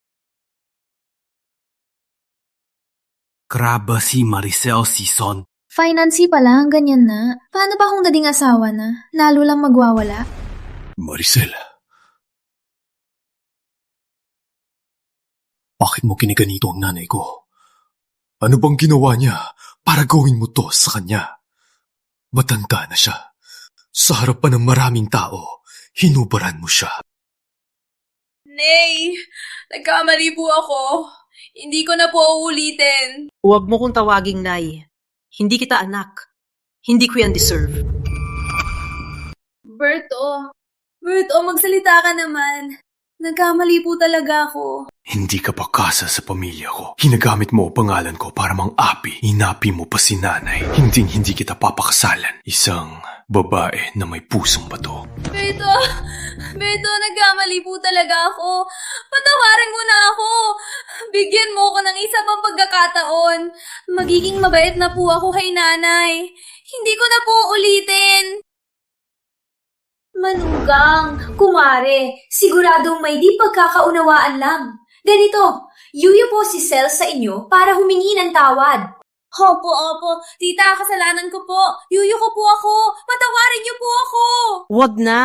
Graba si Maricel Season. Financy pa lang, ganyan na. Paano ba kung naging asawa na? Lalo lang magwawala? Maricel. Bakit mo kiniganito ang nanay ko? Ano bang ginawa niya para gawin mo to sa kanya? Matanda na siya. Sa harap pa ng maraming tao, hinubaran mo siya. Nay, nagkamali po ako. Hindi ko na po uulitin. Huwag mo kong tawaging Nay. Hindi kita anak. Hindi ko yan deserve. Berto, magsalita ka naman. Nagkamali po talaga ako. Hindi ka pa kasa sa pamilya ko. Hinagamit mo ang pangalan ko para mang-api. Inapi mo pa si nanay. Hindi kita papakasalan. Isang babae na may pusong bato. Berto, nagkamali po talaga ako. Patawarin mo na ako. Bigyan mo ko ng isa pang pagkakataon. Magiging mabait na po ako kay nanay. Hindi ko na po ulitin. Manugang, kumare, siguradong may di pagkakaunawaan lang. Ganito, yuyo po si Sel sa inyo para humingi ng tawad. Opo. Tita, kasalanan ko po. Yuyo ko po ako. Patawarin niyo po ako. Wag na.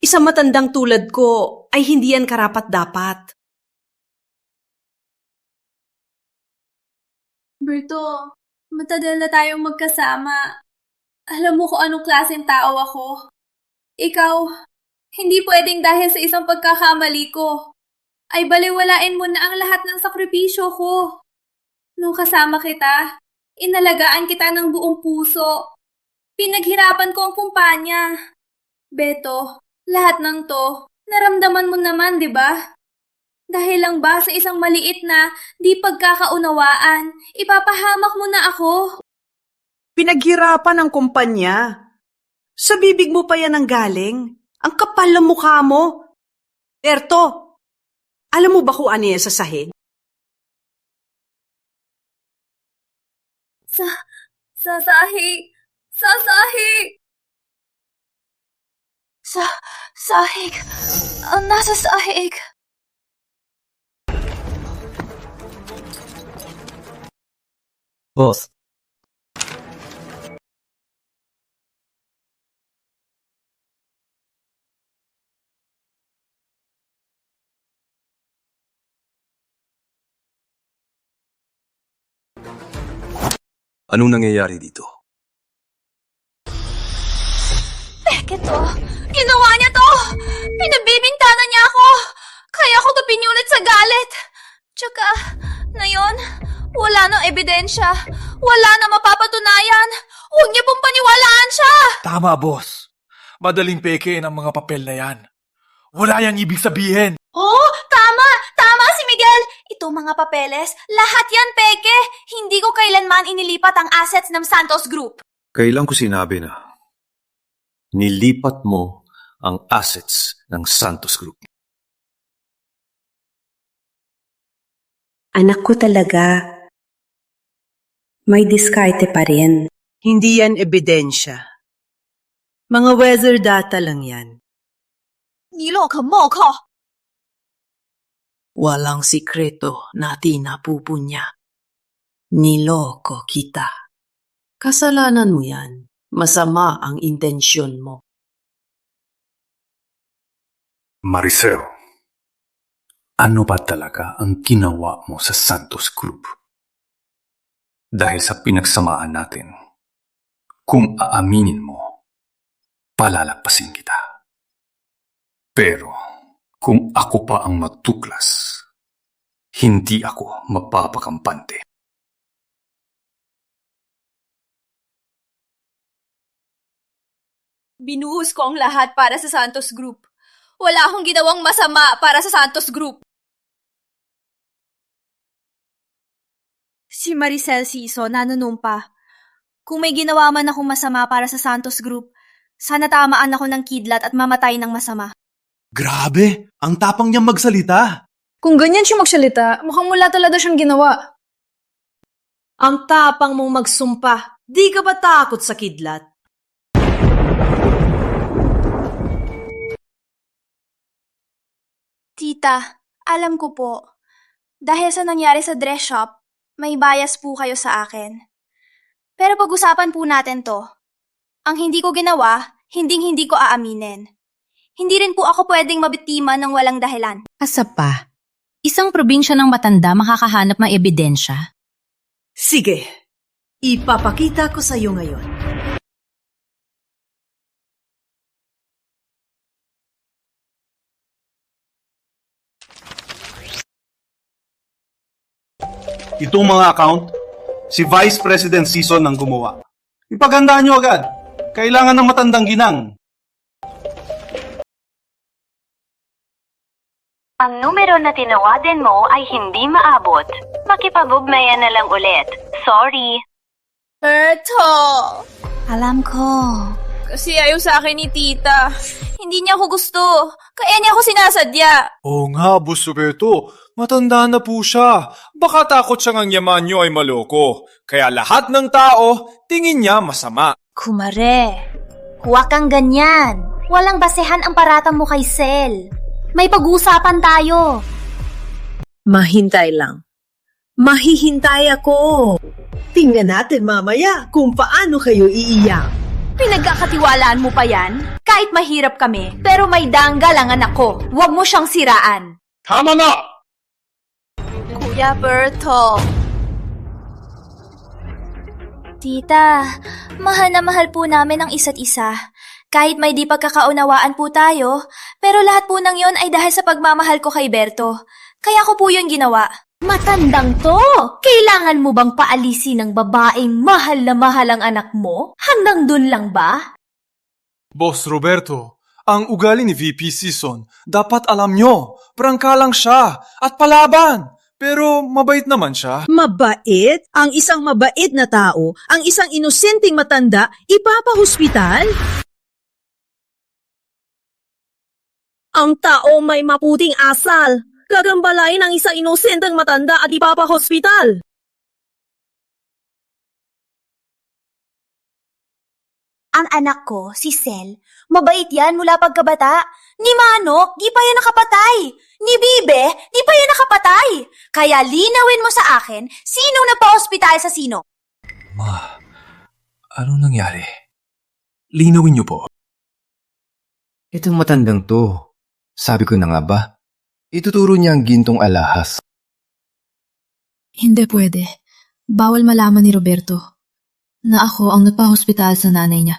Isang matandang tulad ko ay hindi yan karapat-dapat. Berto, matagal na tayong magkasama. Alam mo kung anong klaseng tao ako. Ikaw, hindi pwedeng dahil sa isang pagkakamali ko, ay baliwalain mo na ang lahat ng sakripisyo ko. Nung kasama kita, inalagaan kita ng buong puso. Pinaghirapan ko ang kumpanya. Beto, lahat ng to, naramdaman mo naman, di ba? Dahil lang ba sa isang maliit na di pagkakaunawaan, ipapahamak mo na ako? Pinaghirapan ang kumpanya. Sa bibig mo pa yan ang galing. Ang kapal ng mukha mo. Berto, alam mo ba kung ano yan sa sahig? Sahig. Sahig. Ang nasa sahig. Boss. Anong nangyayari dito? Peke to! Ginawa niya to! Pinabibintana niya ako! Kaya ako to pinulit sa galit! Tsaka, ngayon, wala nang ebidensya. Wala na mapapatunayan. Huwag niya pong paniwalaan siya! Tama, boss. Madaling peke ang mga papel na yan. Wala yang ibig sabihin. Oh, tama! Tama si Miguel! Ito mga papeles, lahat yan peke! Hindi ko kailanman inilipat ang assets ng Santos Group. Kailan ko sinabi na nilipat mo ang assets ng Santos Group? Anak ko talaga. May diskarte pa rin. Hindi yan ebidensya. Mga weather data lang yan. Niloko mo ko! Walang sikreto na tinapupunya. Niloko kita. Kasalanan mo yan. Masama ang intensyon mo. Maricel, ano ba talaga ang ginawa mo sa Santos Group? Dahil sa pinagsamaan natin, kung aaminin mo, palalagpasin kita. Pero kung ako pa ang magtuklas, hindi ako mapapakampante. Binuhos ko ang lahat para sa Santos Group. Wala akong ginawang masama para sa Santos Group. Si Maricel Siso nanunumpa. Kung may ginawa man akong masama para sa Santos Group, sana tamaan ako ng kidlat at mamatay ng masama. Grabe! Ang tapang niyang magsalita! Kung ganyan siya magsalita, mukhang wala talaga siyang ginawa. Ang tapang mong magsumpa. Di ka ba takot sa kidlat? Tita, alam ko po. Dahil sa nangyari sa dress shop, may bias po kayo sa akin. Pero pag-usapan po natin to. Ang hindi ko ginawa, hindi ko aaminin. Hindi rin po ako pwedeng mabiktima ng walang dahilan. Asa pa, isang probinsya ng matanda makakahanap ng ebidensya? Sige, ipapakita ko sa iyo ngayon. Itong mga account, si Vice President Season ang gumawa. Ipaghandaan nyo agad. Kailangan ng matandang ginang. Ang numero na tinawagan mo ay hindi maabot. Makipag-ugnayan na lang ulit. Sorry. Berto! Alam ko. Kasi ayaw sa akin ni tita. Hindi niya ako gusto. Kaya niya ako sinasadya. Oo nga, Boss Roberto. Matanda na po siya. Baka takot siyang ang yaman niyo ay maloko. Kaya lahat ng tao, tingin niya masama. Kumare, huwag kang ganyan. Walang basehan ang paratang mo kay Sel. May pag-uusapan tayo. Mahintay lang. Mahihintay ako. Tingnan natin mamaya kung paano kayo iiyak. Pinagkakatiwalaan mo pa yan? Kahit mahirap kami, pero may danggal ang anak ko. Huwag mo siyang siraan. Tama na! Kuya Berto. Tita, mahal na mahal po namin ang isa't isa. Kahit may di pagkakaunawaan po tayo, pero lahat po ng yon ay dahil sa pagmamahal ko kay Berto. Kaya ko po yun ginawa. Matandang to! Kailangan mo bang paalisin ng babaeng mahal na mahal ang anak mo? Hanggang dun lang ba? Boss Roberto, ang ugali ni VP Season, dapat alam nyo, prangka lang siya at palaban. Pero mabait naman siya. Mabait? Ang isang mabait na tao, ang isang inosenteng matanda, ipapahospital? Ang tao may maputing asal. Gagambalain ang isang inosenteng matanda at ipapahospital. Ang anak ko, si Sel, mabait yan mula pagkabata. Ni Manok, di pa yan nakapatay. Ni Bibe, di pa yan nakapatay. Kaya linawin mo sa akin, sinong nagpa-hospital sa sino? Ma, anong nangyari? Linawin niyo po. Itong matandang to, sabi ko na nga ba, ituturo niya ang gintong alahas. Hindi pwede. Bawal malaman ni Roberto na ako ang nagpa-hospital sa nanay niya.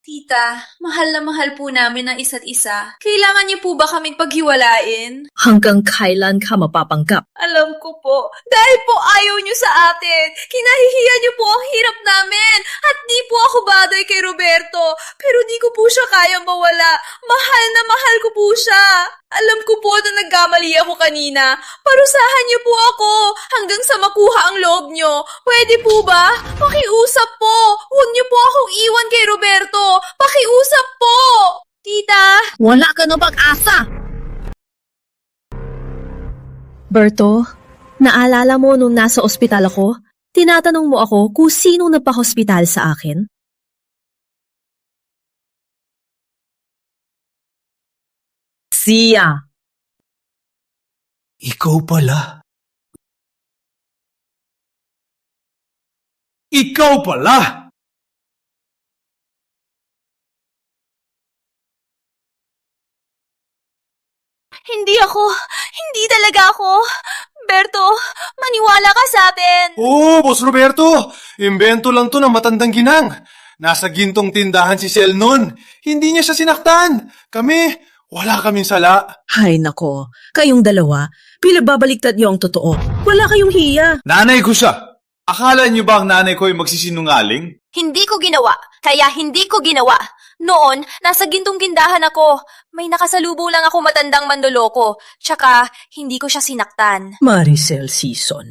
Tita, mahal na mahal po namin ang isa't isa. Kailangan niyo po ba kaming paghiwalain? Hanggang kailan ka mapapanggap? Alam ko po, dahil po ayaw niyo sa atin. Kinahihiyan niyo po ang hirap namin. At di po ako bagay kay Roberto. Pero di ko po siya kayang mawala. Mahal na mahal ko po siya. Alam ko po na nagkamali ako kanina. Parusahan niyo po ako hanggang sa makuha ang loob niyo. Pwede po ba? Pakiusap po. Huwag niyo po akong iwan kay Roberto. Pakiusap po. Tita. Wala ka na pag-asa. Berto, naalala mo nung nasa ospital ako? Tinatanong mo ako kung sinong nagpa-hospital sa akin? Siya. Ikaw pala. Ikaw pala! Hindi ako. Hindi talaga ako. Berto, maniwala ka sa atin. Oo, Boss Roberto! Imbento lang to ng matandang ginang. Nasa gintong tindahan si Sel nun. Hindi niya siya sinaktan. Kami, wala kaming sala. Hay nako, kayong dalawa, pinagbabaliktad niyo ang totoo. Wala kayong hiya. Nanay ko siya. Akala niyo ba ang nanay ko ay magsisinungaling? Hindi ko ginawa. Kaya hindi ko ginawa. Noon, nasa gintong tindahan ako. May nakasalubong lang ako matandang mandoloko. Tsaka, hindi ko siya sinaktan. Maricel Season,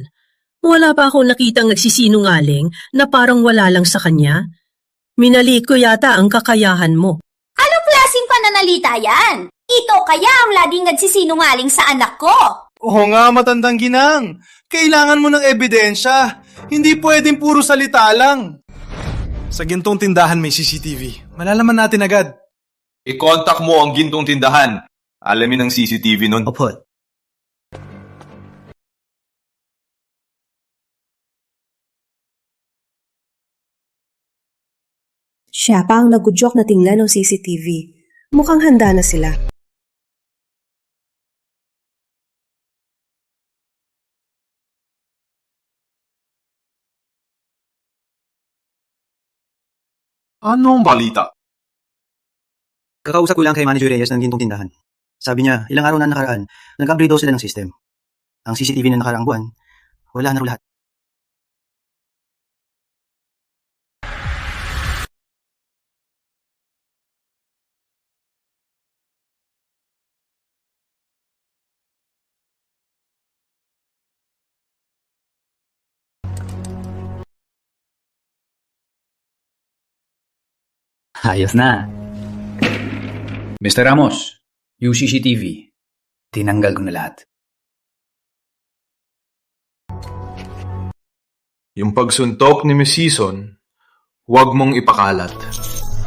wala pa akong nakitang nagsisinungaling na parang wala lang sa kanya. Minaliit ko yata ang kakayahan mo. Anong klaseng pananalita yan? Ito kaya ang laging nagsisinungaling sa anak ko. Oo nga, matandang ginang. Kailangan mo ng ebidensya. Hindi pwedeng puro salita lang. Sa gintong tindahan may CCTV. Malalaman natin agad. I-contact mo ang gintong tindahan. Alamin ang CCTV nun. Opo. Siya pa ang nagudyok na tingnan ng CCTV. Mukhang handa na sila. Anong balita? Kakausap ko lang kay Manager Reyes ng gintong tindahan. Sabi niya, ilang araw na nakaraan, nag-upgrade daw sila ng system. Ang CCTV na nakaraang buwan, wala na raw lahat. Ayos na. Mr. Ramos, yung CCTV, tinanggal ko na lahat. Yung pagsuntok ni Miss Season, huwag mong ipakalat.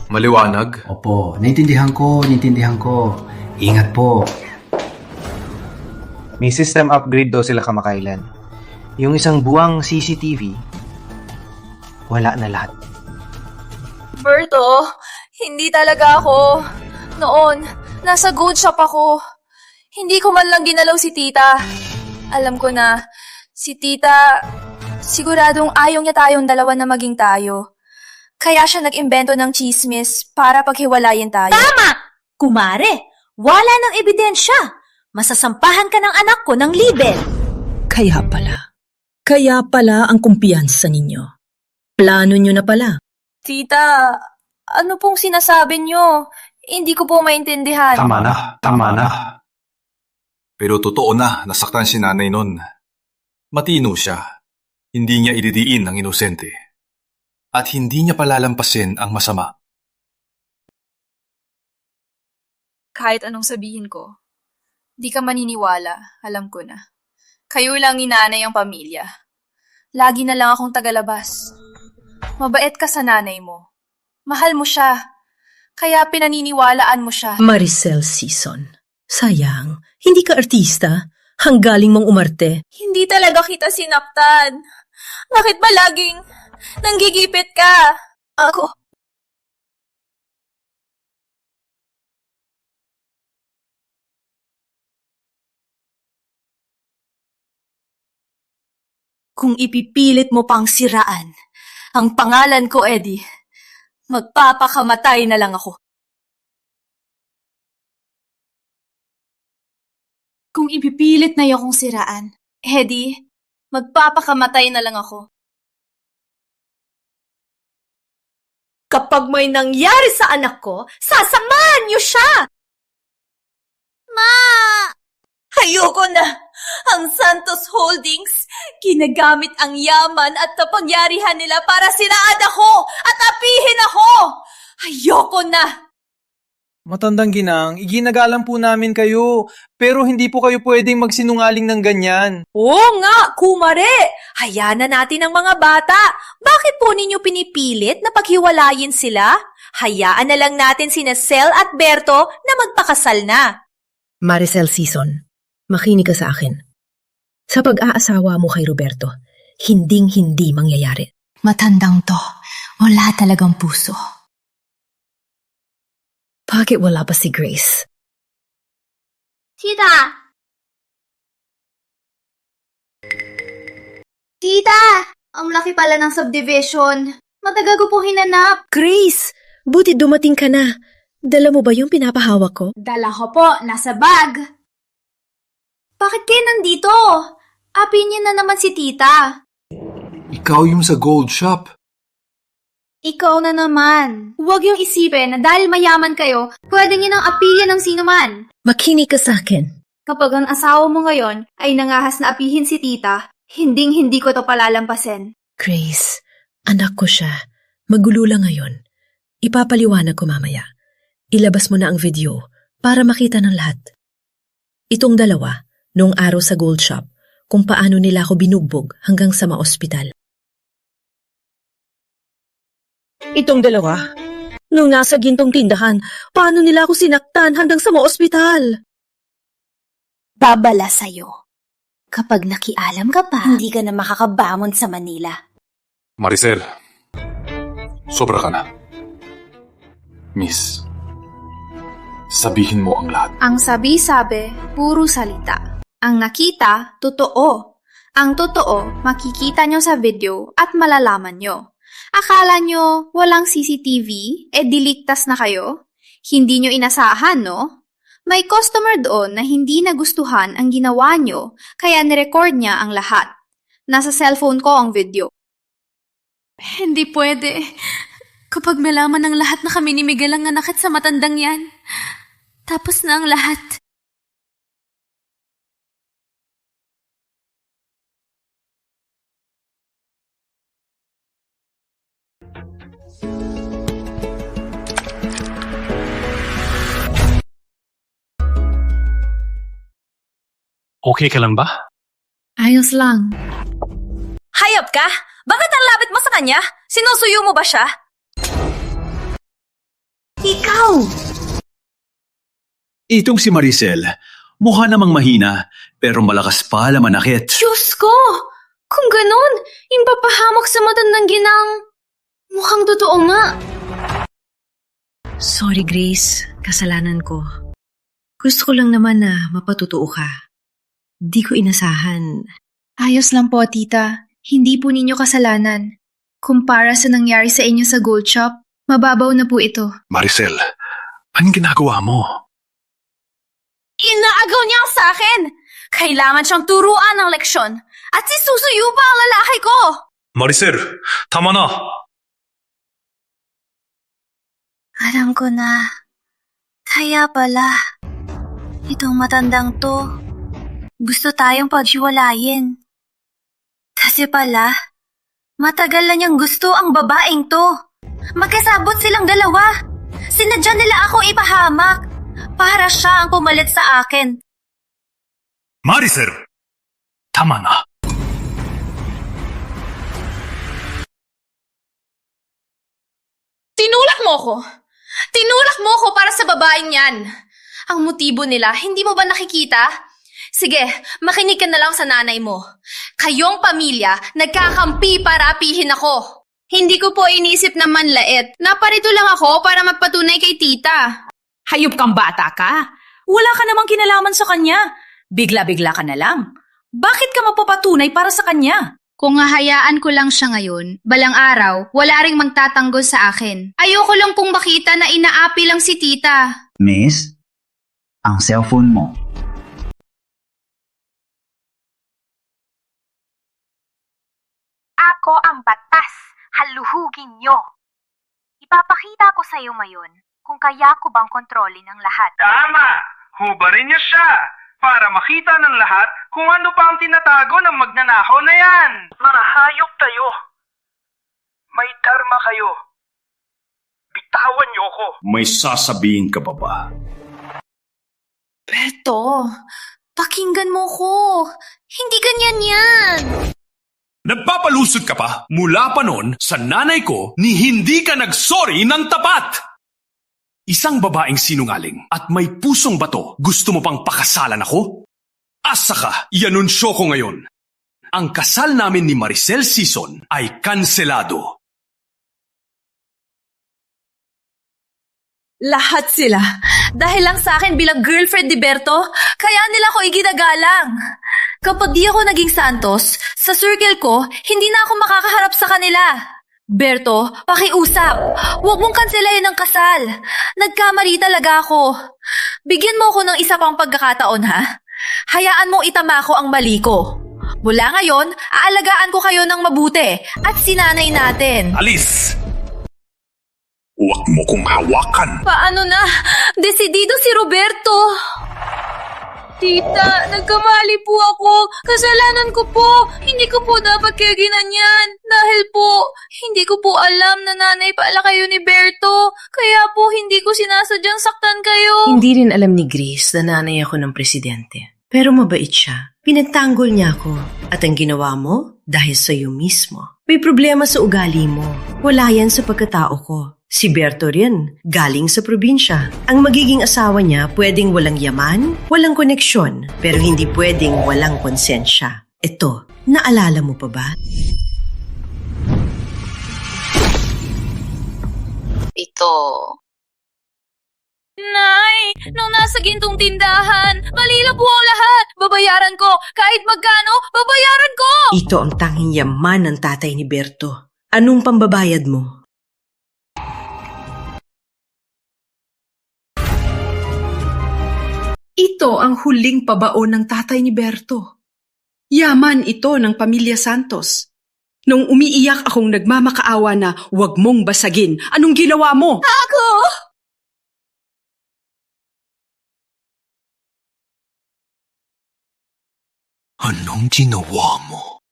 Maliwanag? Opo, naintindihan ko. Ingat po. May system upgrade daw sila kamakailan. Yung isang buwang CCTV, wala na lahat. Berto, hindi talaga ako. Noon, nasa gold shop ako. Hindi ko man lang ginalaw si tita. Alam ko na, si tita, siguradong ayaw niya tayong dalawa na maging tayo. Kaya siya nag-imbento ng chismis para paghiwalayin tayo. Tama! Kumare, wala ng ebidensya. Masasampahan ka ng anak ko ng libel. Kaya pala ang kumpiyansa ninyo. Plano nyo na pala. Tita, ano pong sinasabi niyo? Hindi ko po maintindihan. Tama na. Pero totoo na, nasaktan si nanay nun. Matino siya. Hindi niya ididiin ang inosente. At hindi niya palalampasin ang masama. Kahit anong sabihin ko, di ka maniniwala, alam ko na. Kayo lang ni nanay ang pamilya. Lagi na lang akong tagalabas. Mabait ka sa nanay mo. Mahal mo siya. Kaya pinaniniwalaan mo siya. Maricel Season, sayang, hindi ka artista. Hanggaling mong umarte. Hindi talaga kita sinaktan. Bakit ba laging nanggigipit ka? Ako. Kung ipipilit mo pang siraan ang pangalan ko, Eddie, magpapakamatay na lang ako. Kung ipipilit na akong siraan, Eddie, magpapakamatay na lang ako. Kapag may nangyari sa anak ko, sasamahan niyo siya! Ma! Ayoko na! Ang Santos Holdings, ginagamit ang yaman at kapangyarihan nila para siraan ako at apihin ako! Ayoko na! Matandang ginang, iginagalang po namin kayo, pero hindi po kayo pwedeng magsinungaling ng ganyan. Oo nga, kumare! Hayaan na natin ang mga bata. Bakit po ninyo pinipilit na paghiwalayin sila? Hayaan na lang natin sina Sel at Berto na magpakasal na. Maricel Season, makinig ka sa akin. Sa pag-aasawa mo kay Roberto, hinding-hindi mangyayari. Matandang to, wala talagang puso. Bakit wala pa si Grace? Tita! Tita! Ang laki pala ng subdivision. Matagal ko po hinanap. Grace! Buti dumating ka na. Dala mo ba yung pinapahawak ko? Dala ko po, nasa bag. Bakit kayo nandito? Apinyan na naman si tita. Ikaw yung sa gold shop. Ikaw na naman. Huwag yung isipin na dahil mayaman kayo, pwede niyo nang apihin ng sino man. Makinig ka sa akin. Kapag ang asawa mo ngayon ay nangahas na apihin si tita, hinding-hindi ko to palalampasin. Grace, anak ko siya. Magulo lang ngayon. Ipapaliwanag ko mamaya. Ilabas mo na ang video para makita ng lahat. Itong dalawa, noong araw sa gold shop, kung paano nila ako binugbog hanggang sa maospital. Itong dalawa, nung nasa gintong tindahan, paano nila ako sinaktan hanggang sa maospital? Babala sa'yo. Kapag nakialam ka pa, hindi ka na makakabamon sa Manila. Maricel, sobra ka na. Miss, sabihin mo ang lahat. Ang sabi-sabi, puro salita. Ang nakita, totoo. Ang totoo, makikita nyo sa video at malalaman nyo. Akala nyo walang CCTV? Diligtas na kayo? Hindi nyo inasahan, no? May customer doon na hindi nagustuhan ang ginawa nyo, kaya nirecord niya ang lahat. Nasa cellphone ko ang video. Hindi pwede. Kapag malaman ng lahat na kami ni Miguel ang nanakit sa matandang yan, tapos na ang lahat. Okay ka lang ba? Ayos lang. Hayop ka? Bakit ang lapit mo sa kanya? Sinusuyo mo ba siya? Ow! Itong si Maricel, mukha namang mahina, pero malakas pa lamanakit. Diyos ko! Kung ganun, impapahamak sa matandang ginang. Mukhang totoo nga. Sorry, Grace. Kasalanan ko. Gusto ko lang naman na mapatotoo ka. Di ko inasahan. Ayos lang po, tita. Hindi po ninyo kasalanan. Kumpara sa nangyari sa inyo sa gold shop, mababaw na po ito. Maricel, anong ginagawa mo? Inaagaw niya sa akin! Kailangan siyang turuan ng leksyon. At si Susuyu pa ang lalaki ko! Maricel, tama na! Alam ko na. Kaya pala, itong matandang to, gusto tayong paghiwalayin. Kasi pala, matagal na niyang gusto ang babaeng to. Magkasabot silang dalawa. Sinadya nila ako ipahamak para siya ang pumalit sa akin. Maricel, tama na. Tinulak mo ko! Tinulak mo ko para sa babaeng yan! Ang motibo nila, hindi mo ba nakikita? Sige, makinig ka na lang sa nanay mo. Kayong pamilya, nagkakampi para apihin ako. Hindi ko po inisip na manlait. Naparito lang ako para magpatunay kay tita. Hayop kang bata ka. Wala ka namang kinalaman sa kanya. Bigla-bigla ka na lang. Bakit ka mapapatunay para sa kanya? Kung hahayaan ko lang siya ngayon, balang araw, wala ring magtatanggol sa akin. Ayoko lang pong makita na inaapi lang si tita. Miss, ang cellphone mo. Ako ang batas. Haluhugin nyo. Ipapakita ko sa iyo ngayon kung kaya ko bang kontrolin ang lahat. Tama! Hubarin niyo siya para makita ng lahat kung ano pa ang tinatago ng magnanakaw na yan. Mga hayop tayo. May dharma kayo. Bitawan niyo ako. May sasabihin ka pa ba? Beto, pakinggan mo ko. Hindi ganyan yan. Nagpapalusot ka pa mula pa noon sa nanay ko ni hindi ka nagsorry ng tapat! Isang babaeng sinungaling at may pusong bato, gusto mo pang pakasalan ako? Asa ka, ianunsyo ko ngayon. Ang kasal namin ni Maricel Sison ay kanselado. Lahat sila. Dahil lang sa akin bilang girlfriend ni Berto, kaya nila ako iginagalang. Kapag di ako naging Santos, sa circle ko, hindi na ako makakaharap sa kanila. Berto, pakiusap. Huwag mong kanselahin ang kasal. Nagkamali talaga ako. Bigyan mo ako ng isa pang pagkakataon, ha? Hayaan mong itama ko ang mali ko. Mula ngayon, aalagaan ko kayo ng mabuti at sinanay natin. Alis! Huwag mo kong hawakan! Paano na? Desidido si Roberto. Tita, nagkamali po ako. Kasalanan ko po. Hindi ko po dapat kayo ginanyan. Dahil po, hindi ko po alam na nanay pala kayo ni Berto. Kaya po, hindi ko sinasadyang saktan kayo. Hindi rin alam ni Grace na nanay ako ng presidente. Pero mabait siya. Pinagtanggol niya ako. At ang ginawa mo, dahil sa iyo mismo. May problema sa ugali mo. Wala yan sa pagkatao ko. Si Berto rin, galing sa probinsya. Ang magiging asawa niya pwedeng walang yaman, walang koneksyon, pero hindi pwedeng walang konsensya. Ito, naalala mo pa ba? Ito. Nay, nung nasa gintong tindahan, mali na po ang lahat. Babayaran ko. Kahit magkano, babayaran ko. Ito ang tanging yaman ng tatay ni Berto. Anong pambabayad mo? Ito ang huling pabaon ng tatay ni Berto. Yaman ito ng pamilya Santos. Nung umiiyak akong nagmamakaawa na huwag mong basagin, anong ginawa mo? Ako! Anong ginawa mo?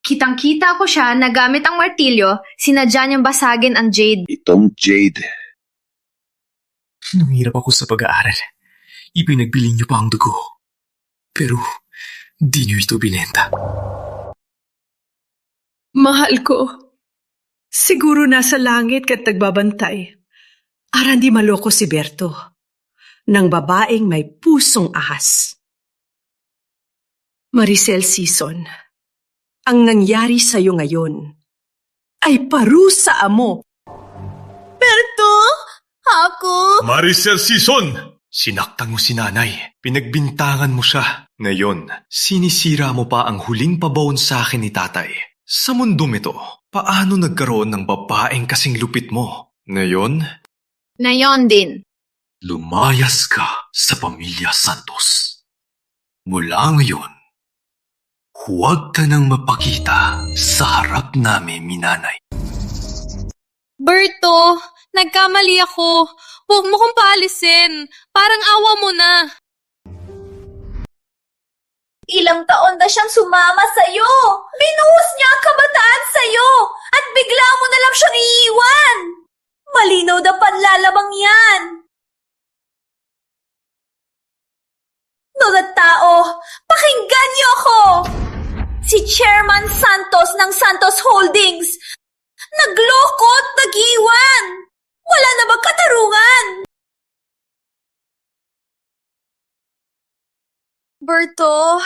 Kitang-kita ko siya na gamit ang martilyo, sinadya niyang basagin ang jade. Itong jade. Nanghirap ako sa pag-aaral. Ipinagbili niyo pa ang dugo. Pero, di niyo ito binenta. Mahal ko. Siguro nasa langit kat nagbabantay. Aran di maloko si Berto, ng babaeng may pusong ahas. Maricel Sison, ang nangyari sa'yo ngayon ay parusa mo. Berto? Ako? Maricel Sison! Sinaktan mo si nanay. Pinagbintangan mo siya. Ngayon, sinisira mo pa ang huling pabaon sa akin ni tatay. Sa mundong ito, paano nagkaroon ng babaeng kasing lupit mo? Ngayon, din. Lumayas ka sa pamilya Santos. Mula ngayon, huwag ka nang mapakita sa harap namin, minanay. Berto, nagkamali ako. Huwag mo kong paalisin. Parang awa mo na. Ilang taon na siyang sumama sa'yo. Binuhos niya ang kabataan sa'yo. At bigla mo na lang siyang iiwan. Malinaw na panlalabang yan. Mga tao, pakinggan niyo ako. Si Chairman Santos ng Santos Holdings. Nagloko at nag-iwan. Wala na bang katarungan? Berto,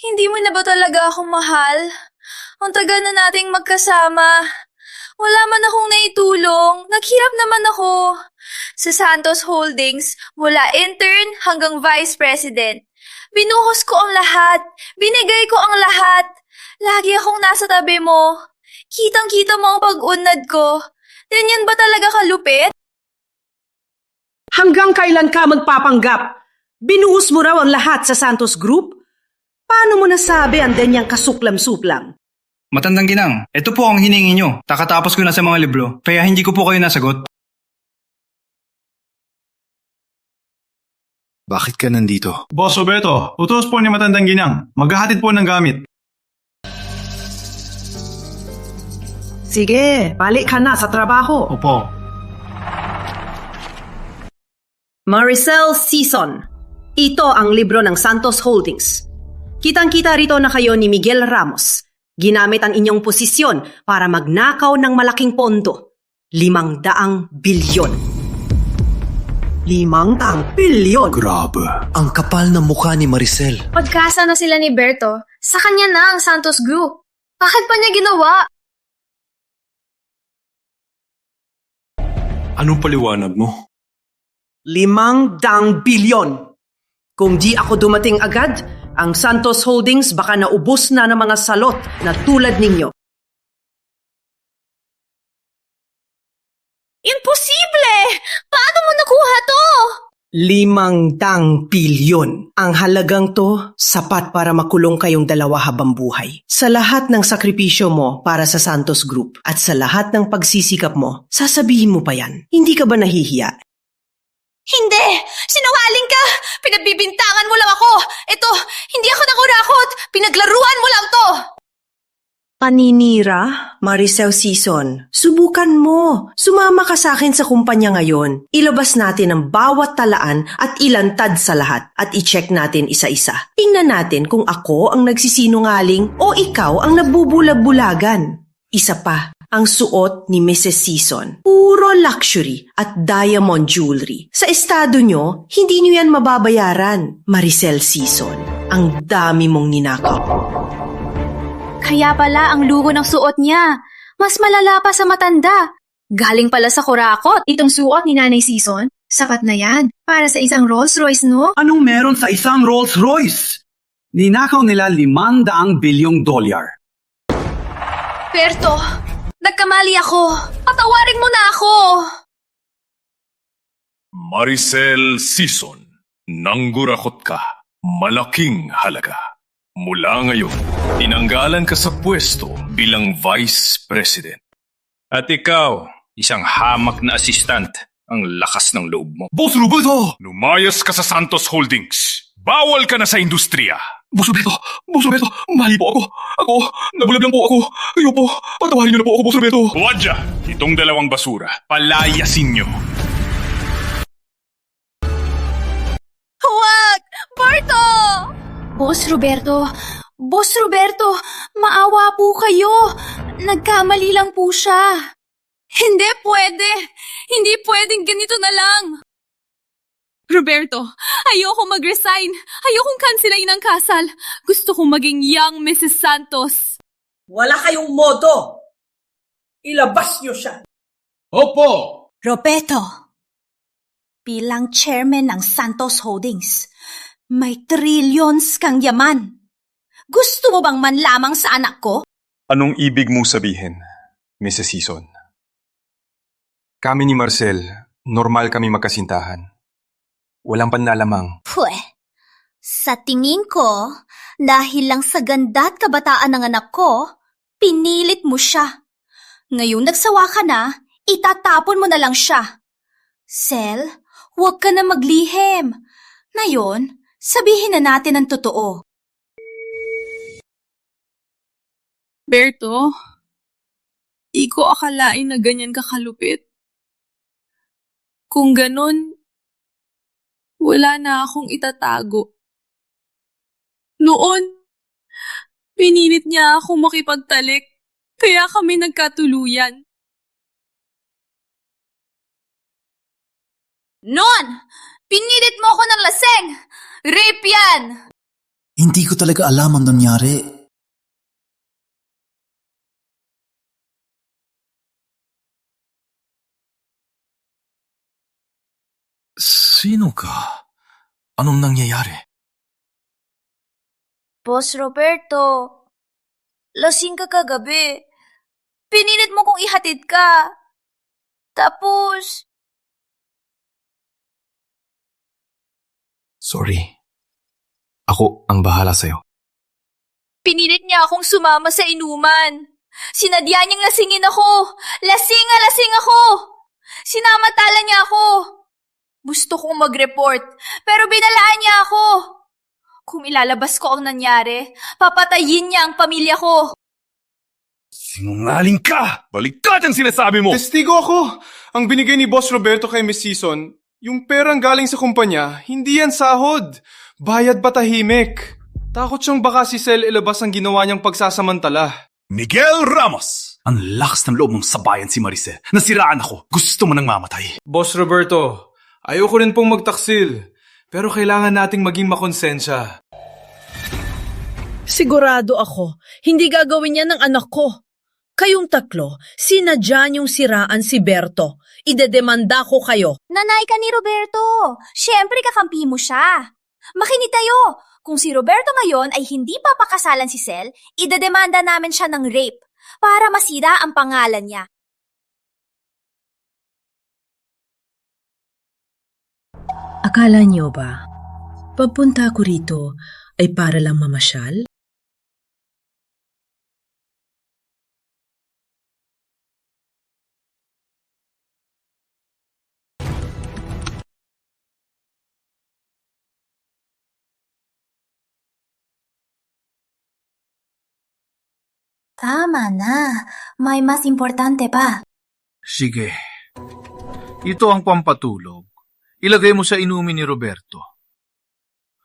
hindi mo na ba talaga ako mahal? Ang tagal na nating magkasama. Wala man akong naitulong. Naghirap naman ako. Sa Santos Holdings, mula intern hanggang vice president. Binuhos ko ang lahat. Binigay ko ang lahat. Lagi akong nasa tabi mo. Kitang-kita mo ang pag-unad ko. Ganyan ba talaga kalupit? Hanggang kailan ka magpapanggap? Binuhos mo raw ang lahat sa Santos Group? Paano mo nasabi ang danyang kasuklam-suklam? Matandang ginang, ito po ang hiningi nyo. Takatapos ko na sa mga libro, kaya hindi ko po kayo nasagot. Bakit ka nandito? Boss Roberto, utos po ni Matandang Ginang. Maghahatid po ng gamit. Sige, balik ka na sa trabaho. Opo. Maricel Sison, ito ang libro ng Santos Holdings. Kitang-kita rito na kayo ni Miguel Ramos. Ginamit ang inyong posisyon para magnakaw ng malaking pondo. 500 bilyon. 500 bilyon! Grabe, ang kapal ng mukha ni Maricel. Pagkasa na sila ni Berto, sa kanya na ang Santos Group. Bakit pa niya ginawa? anong paliwanag mo? 500 bilyon! Kung di ako dumating agad, ang Santos Holdings baka naubos na ng mga salot na tulad ninyo. Imposible! Paano mo nakuha to? 500 bilyon. Ang halagang to, sapat para makulong kayong dalawa habang buhay. Sa lahat ng sakripisyo mo para sa Santos Group at sa lahat ng pagsisikap mo, sasabihin mo pa yan. Hindi ka ba nahihiya? Hindi! Sinungaling ka! Pinagbibintangan mo lang ako! Ito, hindi ako nakurakot! Pinaglaruan mo lang to! Paninira, Maricel Sison. Subukan mo. Sumama ka sa akin sa kumpanya ngayon. Ilabas natin ang bawat talaan at ilantad sa lahat at i-check natin isa-isa. Tingnan natin kung ako ang nagsisinungaling o ikaw ang nabubulag-bulagan. Isa pa, ang suot ni Mrs. Sison. Puro luxury at diamond jewelry. Sa estado nyo, hindi nyo yan mababayaran. Maricel Sison, ang dami mong ninakaw. Kaya pala ang lugo ng suot niya. Mas malala pa sa matanda. Galing pala sa kurakot. Itong suot ni Nanay Sison, sapat na yan. Para sa isang Rolls Royce, no? Anong meron sa isang Rolls Royce? Ninakaw nila 500 bilyong dolyar. Berto, nagkamali ako. Patawarin mo na ako. Maricel Sison, nanggurakot ka. Malaking halaga. Mula ngayon, tinanggalan ka sa pwesto bilang Vice President. At ikaw, isang hamak na assistant, ang lakas ng loob mo. Boss Roberto! Lumayas ka sa Santos Holdings. Bawal ka na sa industriya. Boss Roberto, mali po ako. Nabulag lang po ako. Kayo po, patawarin niyo na po ako, Boss Roberto. Wadya, itong dalawang basura, palayasin niyo. Huwag! Berto! Boss Roberto, maawa po kayo. Nagkamali lang po siya. Hindi pwede. Hindi pwedeng ganito na lang. Roberto, ayoko mag-resign. Ayokong kansilain ang kasal. Gusto kong maging young Mrs. Santos. Wala kayong modo. Ilabas niyo siya. Opo! Roberto, bilang chairman ng Santos Holdings, may trillions kang yaman. Gusto mo bang manlamang sa anak ko? Anong ibig mong sabihin, Mrs. Season? Kami ni Marcel, normal kami magkasintahan. Walang panlalamang. Pweh, sa tingin ko, dahil lang sa ganda at kabataan ng anak ko, pinilit mo siya. Ngayong nagsawa ka na, itatapon mo na lang siya. Sel, huwag ka na maglihim. Ngayon, sabihin na natin ang totoo. Berto, di ko akalain na ganyan kakalupit. Kung ganun, wala na akong itatago. Noon, pinilit niya akong makipagtalik, kaya kami nagkatuluyan. Noon, pinilit mo ako ng laseng! Rape yan! Hindi ko talaga alam ang nangyari. Sino ka? Anong nangyayari? Boss Roberto, lasing ka kagabi. Pinilit mo kong ihatid ka. Tapos, Sorry. Ako ang bahala sa'yo. pinilit niya akong sumama sa inuman. Sinadya niyang lasingin ako. Lasing ako. Sinamantala niya ako. Gusto kong mag-report, pero binalaan niya ako. Kung ilalabas ko ang nangyari, papatayin niya ang pamilya ko. Sinungaling ka! Baliktad ang sinasabi mo! Testigo ako! Ang binigay ni Boss Roberto kay Miss Season, yung perang galing sa kumpanya, hindi yan sahod. Bayad ba tahimik? Takot siyang baka si Sel ilabas ang ginawa niyang pagsasamantala. Miguel Ramos! Ang lakas ng loob mong sabayan si Maricel. Nasiraan ako. Gusto mo nang mamatay. Boss Roberto, ayoko rin pong magtaksil. Pero kailangan nating maging makonsensya. Sigurado ako, hindi gagawin yan ng anak ko. Kayong tatlo, sinadya niyong siraan si Berto. Idedemanda ko kayo. Nanay ka ni Roberto. Siyempre kakampi mo siya. Makinig tayo. Kung si Roberto ngayon ay hindi papakasalan si Sel, idedemanda namin siya ng rape para masira ang pangalan niya. Akala niyo ba, pagpunta ko rito ay para lang mamasyal? Tama na. May mas importante pa. Sige. Ito ang pampatulog. Ilagay mo sa inumin ni Roberto.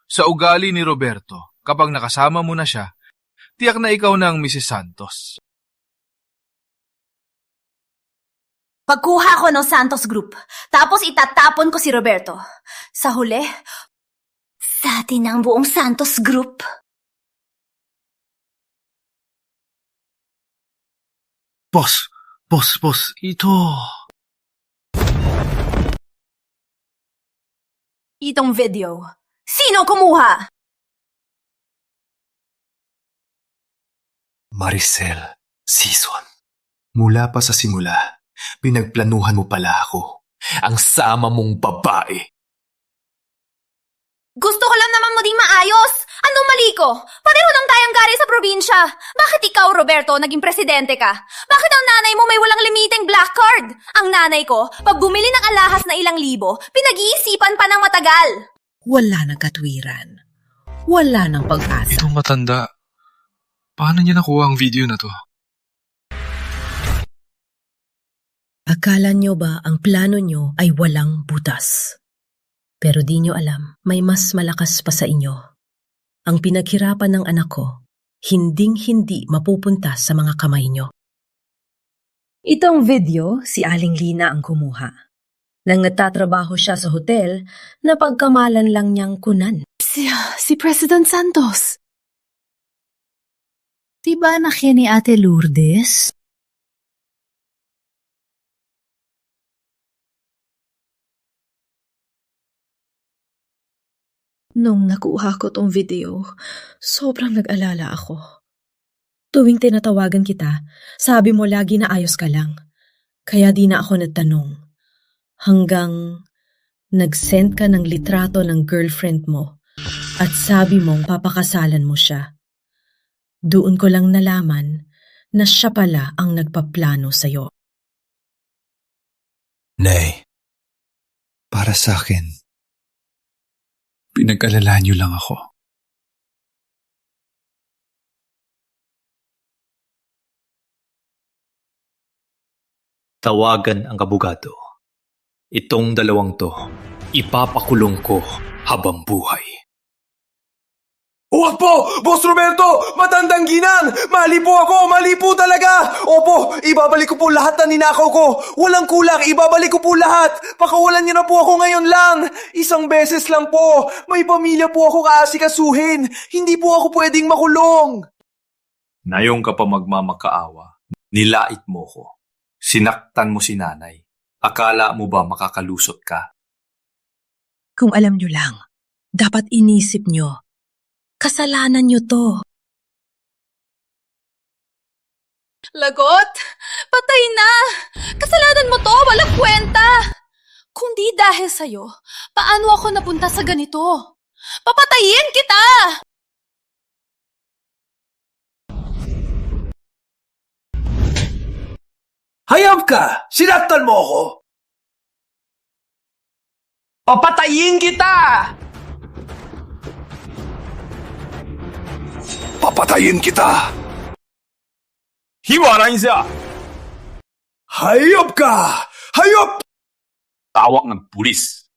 Sa ugali ni Roberto, kapag nakasama mo na siya, tiyak na ikaw na ang Mrs. Santos. Pagkuha ko ng Santos Group, tapos itatapon ko si Roberto. Sa huli, sa atin ang buong Santos Group. Boss, ito. Itong video. Sino kumuha? Maricel, Season. Mula pa sa simula, pinagplanuhan mo pala ako. Ang sama mong babae. Gusto ko lang naman maging maayos. Anong mali ko? Pareho lang tayong gari sa probinsya. Bakit ikaw, Roberto, naging presidente ka? Bakit ang nanay mo may walang limiting black card? Ang nanay ko, pag bumili ng alahas na ilang libo, pinag-iisipan pa ng matagal. Wala nang katwiran. Wala nang pag-asa. Itong matanda, paano niya nakuha ang video na to? Akala nyo ba ang plano nyo ay walang butas? Pero di nyo alam, may mas malakas pa sa inyo. Ang pinaghirapan ng anak ko, hinding-hindi mapupunta sa mga kamay nyo. Itong video, si Aling Lina ang kumuha. Nang nagtatrabaho siya sa hotel, napagkamalan lang niyang kunan. Si President Santos. Diba anak yan ni Ate Lourdes? Nung nakuha ko tong video, sobrang nag-alala ako. Tuwing tinatawagan kita, sabi mo lagi na ayos ka lang. Kaya di na ako nagtanong. Hanggang nag-send ka ng litrato ng girlfriend mo at sabi mong papakasalan mo siya. Doon ko lang nalaman na siya pala ang nagpaplano sa'yo. Nay, para sa akin, pinag-alala niyo lang ako. Tawagan ang abogado. Itong dalawang to, ipapakulong ko habang buhay. Huwag po! Boss Roberto! Matandang ginang! Mali po ako! Mali po talaga! Opo, ibabalik ko po lahat na ninakaw ko! Walang kulang, ibabalik ko po lahat! Pakawalan niyo na po ako ngayon lang! Isang beses lang po! May pamilya po ako kaasikasuhin! Hindi po ako pwedeng makulong! Nayong ka pa magmamakaawa, nilait mo ko. Sinaktan mo si nanay. Akala mo ba makakalusot ka? Kung alam nyo lang, dapat inisip nyo. Kasalanan nyo to. Lagot! Patay na! Kasalanan mo to! Walang kwenta! Kung di dahil sa'yo, paano ako napunta sa ganito? Papatayin kita! Hayop ka! Sinaktan mo ako! Papatayin kita! Papatayin kita! Hiwalayin siya! Hayop ka! Hayop! Tawag ng pulis.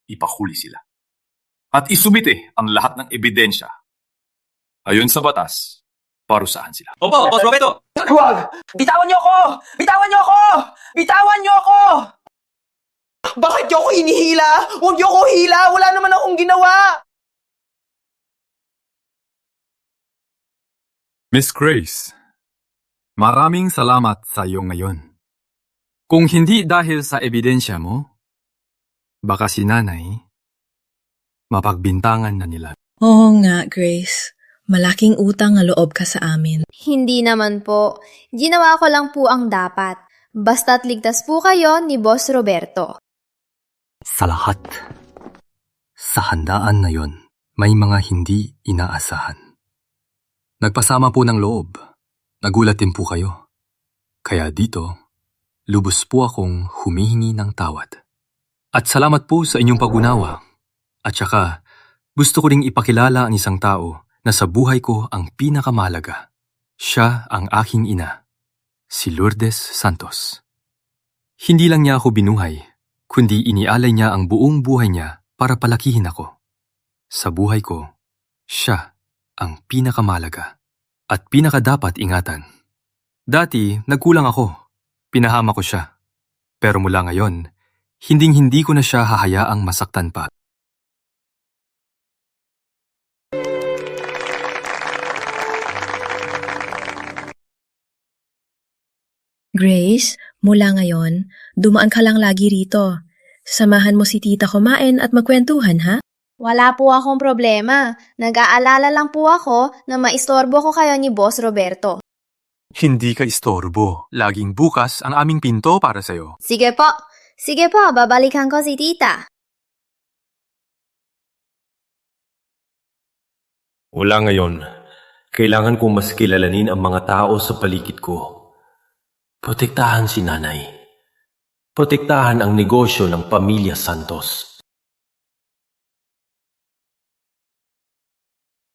Ipahuli sila. At isumite ang lahat ng ebidensya. Ayon sa batas, parusahan sila. Opo, Boss Roberto! Huwag! Bitawan niyo ako! Bitawan niyo ako! Bitawan niyo ako! Bakit niyo ako hinihila? Huwag niyo ako hila! Wala naman akong ginawa! Miss Grace, maraming salamat sa iyo ngayon. Kung hindi dahil sa ebidensya mo, baka si nanay, mapagbintangan na nila. Oo nga, Grace. Malaking utang na loob ka sa amin. Hindi naman po. Ginawa ko lang po ang dapat. Basta't ligtas po kayo ni Boss Roberto. Sa lahat, sa handaan na yon, may mga hindi inaasahan. Nagpasama po ng loob. Nagulat din po kayo. Kaya dito, lubos po akong humihingi ng tawad. At salamat po sa inyong pag-unawa. At saka, gusto ko ring ipakilala ang isang tao na sa buhay ko ang pinakamahalaga. Siya ang aking ina, si Lourdes Santos. Hindi lang niya ako binuhay, kundi inialay niya ang buong buhay niya para palakihin ako. Sa buhay ko, siya ang pinakamahalaga at pinakadapat ingatan. Dati, nagkulang ako. Pinahama ko siya. Pero mula ngayon, hinding-hindi ko na siya hahayaang masaktan pa. Grace, mula ngayon, dumaan ka lang lagi rito. Samahan mo si tita kumain at magkwentuhan, ha? Wala po akong problema. Nag-aalala lang po ako na maistorbo ko kayo ni Boss Roberto. Hindi ka istorbo. Laging bukas ang aming pinto para sa'yo. Sige po. Sige po, babalikan ko si tita. Wala ngayon. Kailangan kong mas kilalanin ang mga tao sa paligid ko. Protektahan si nanay. Protektahan ang negosyo ng pamilya Santos.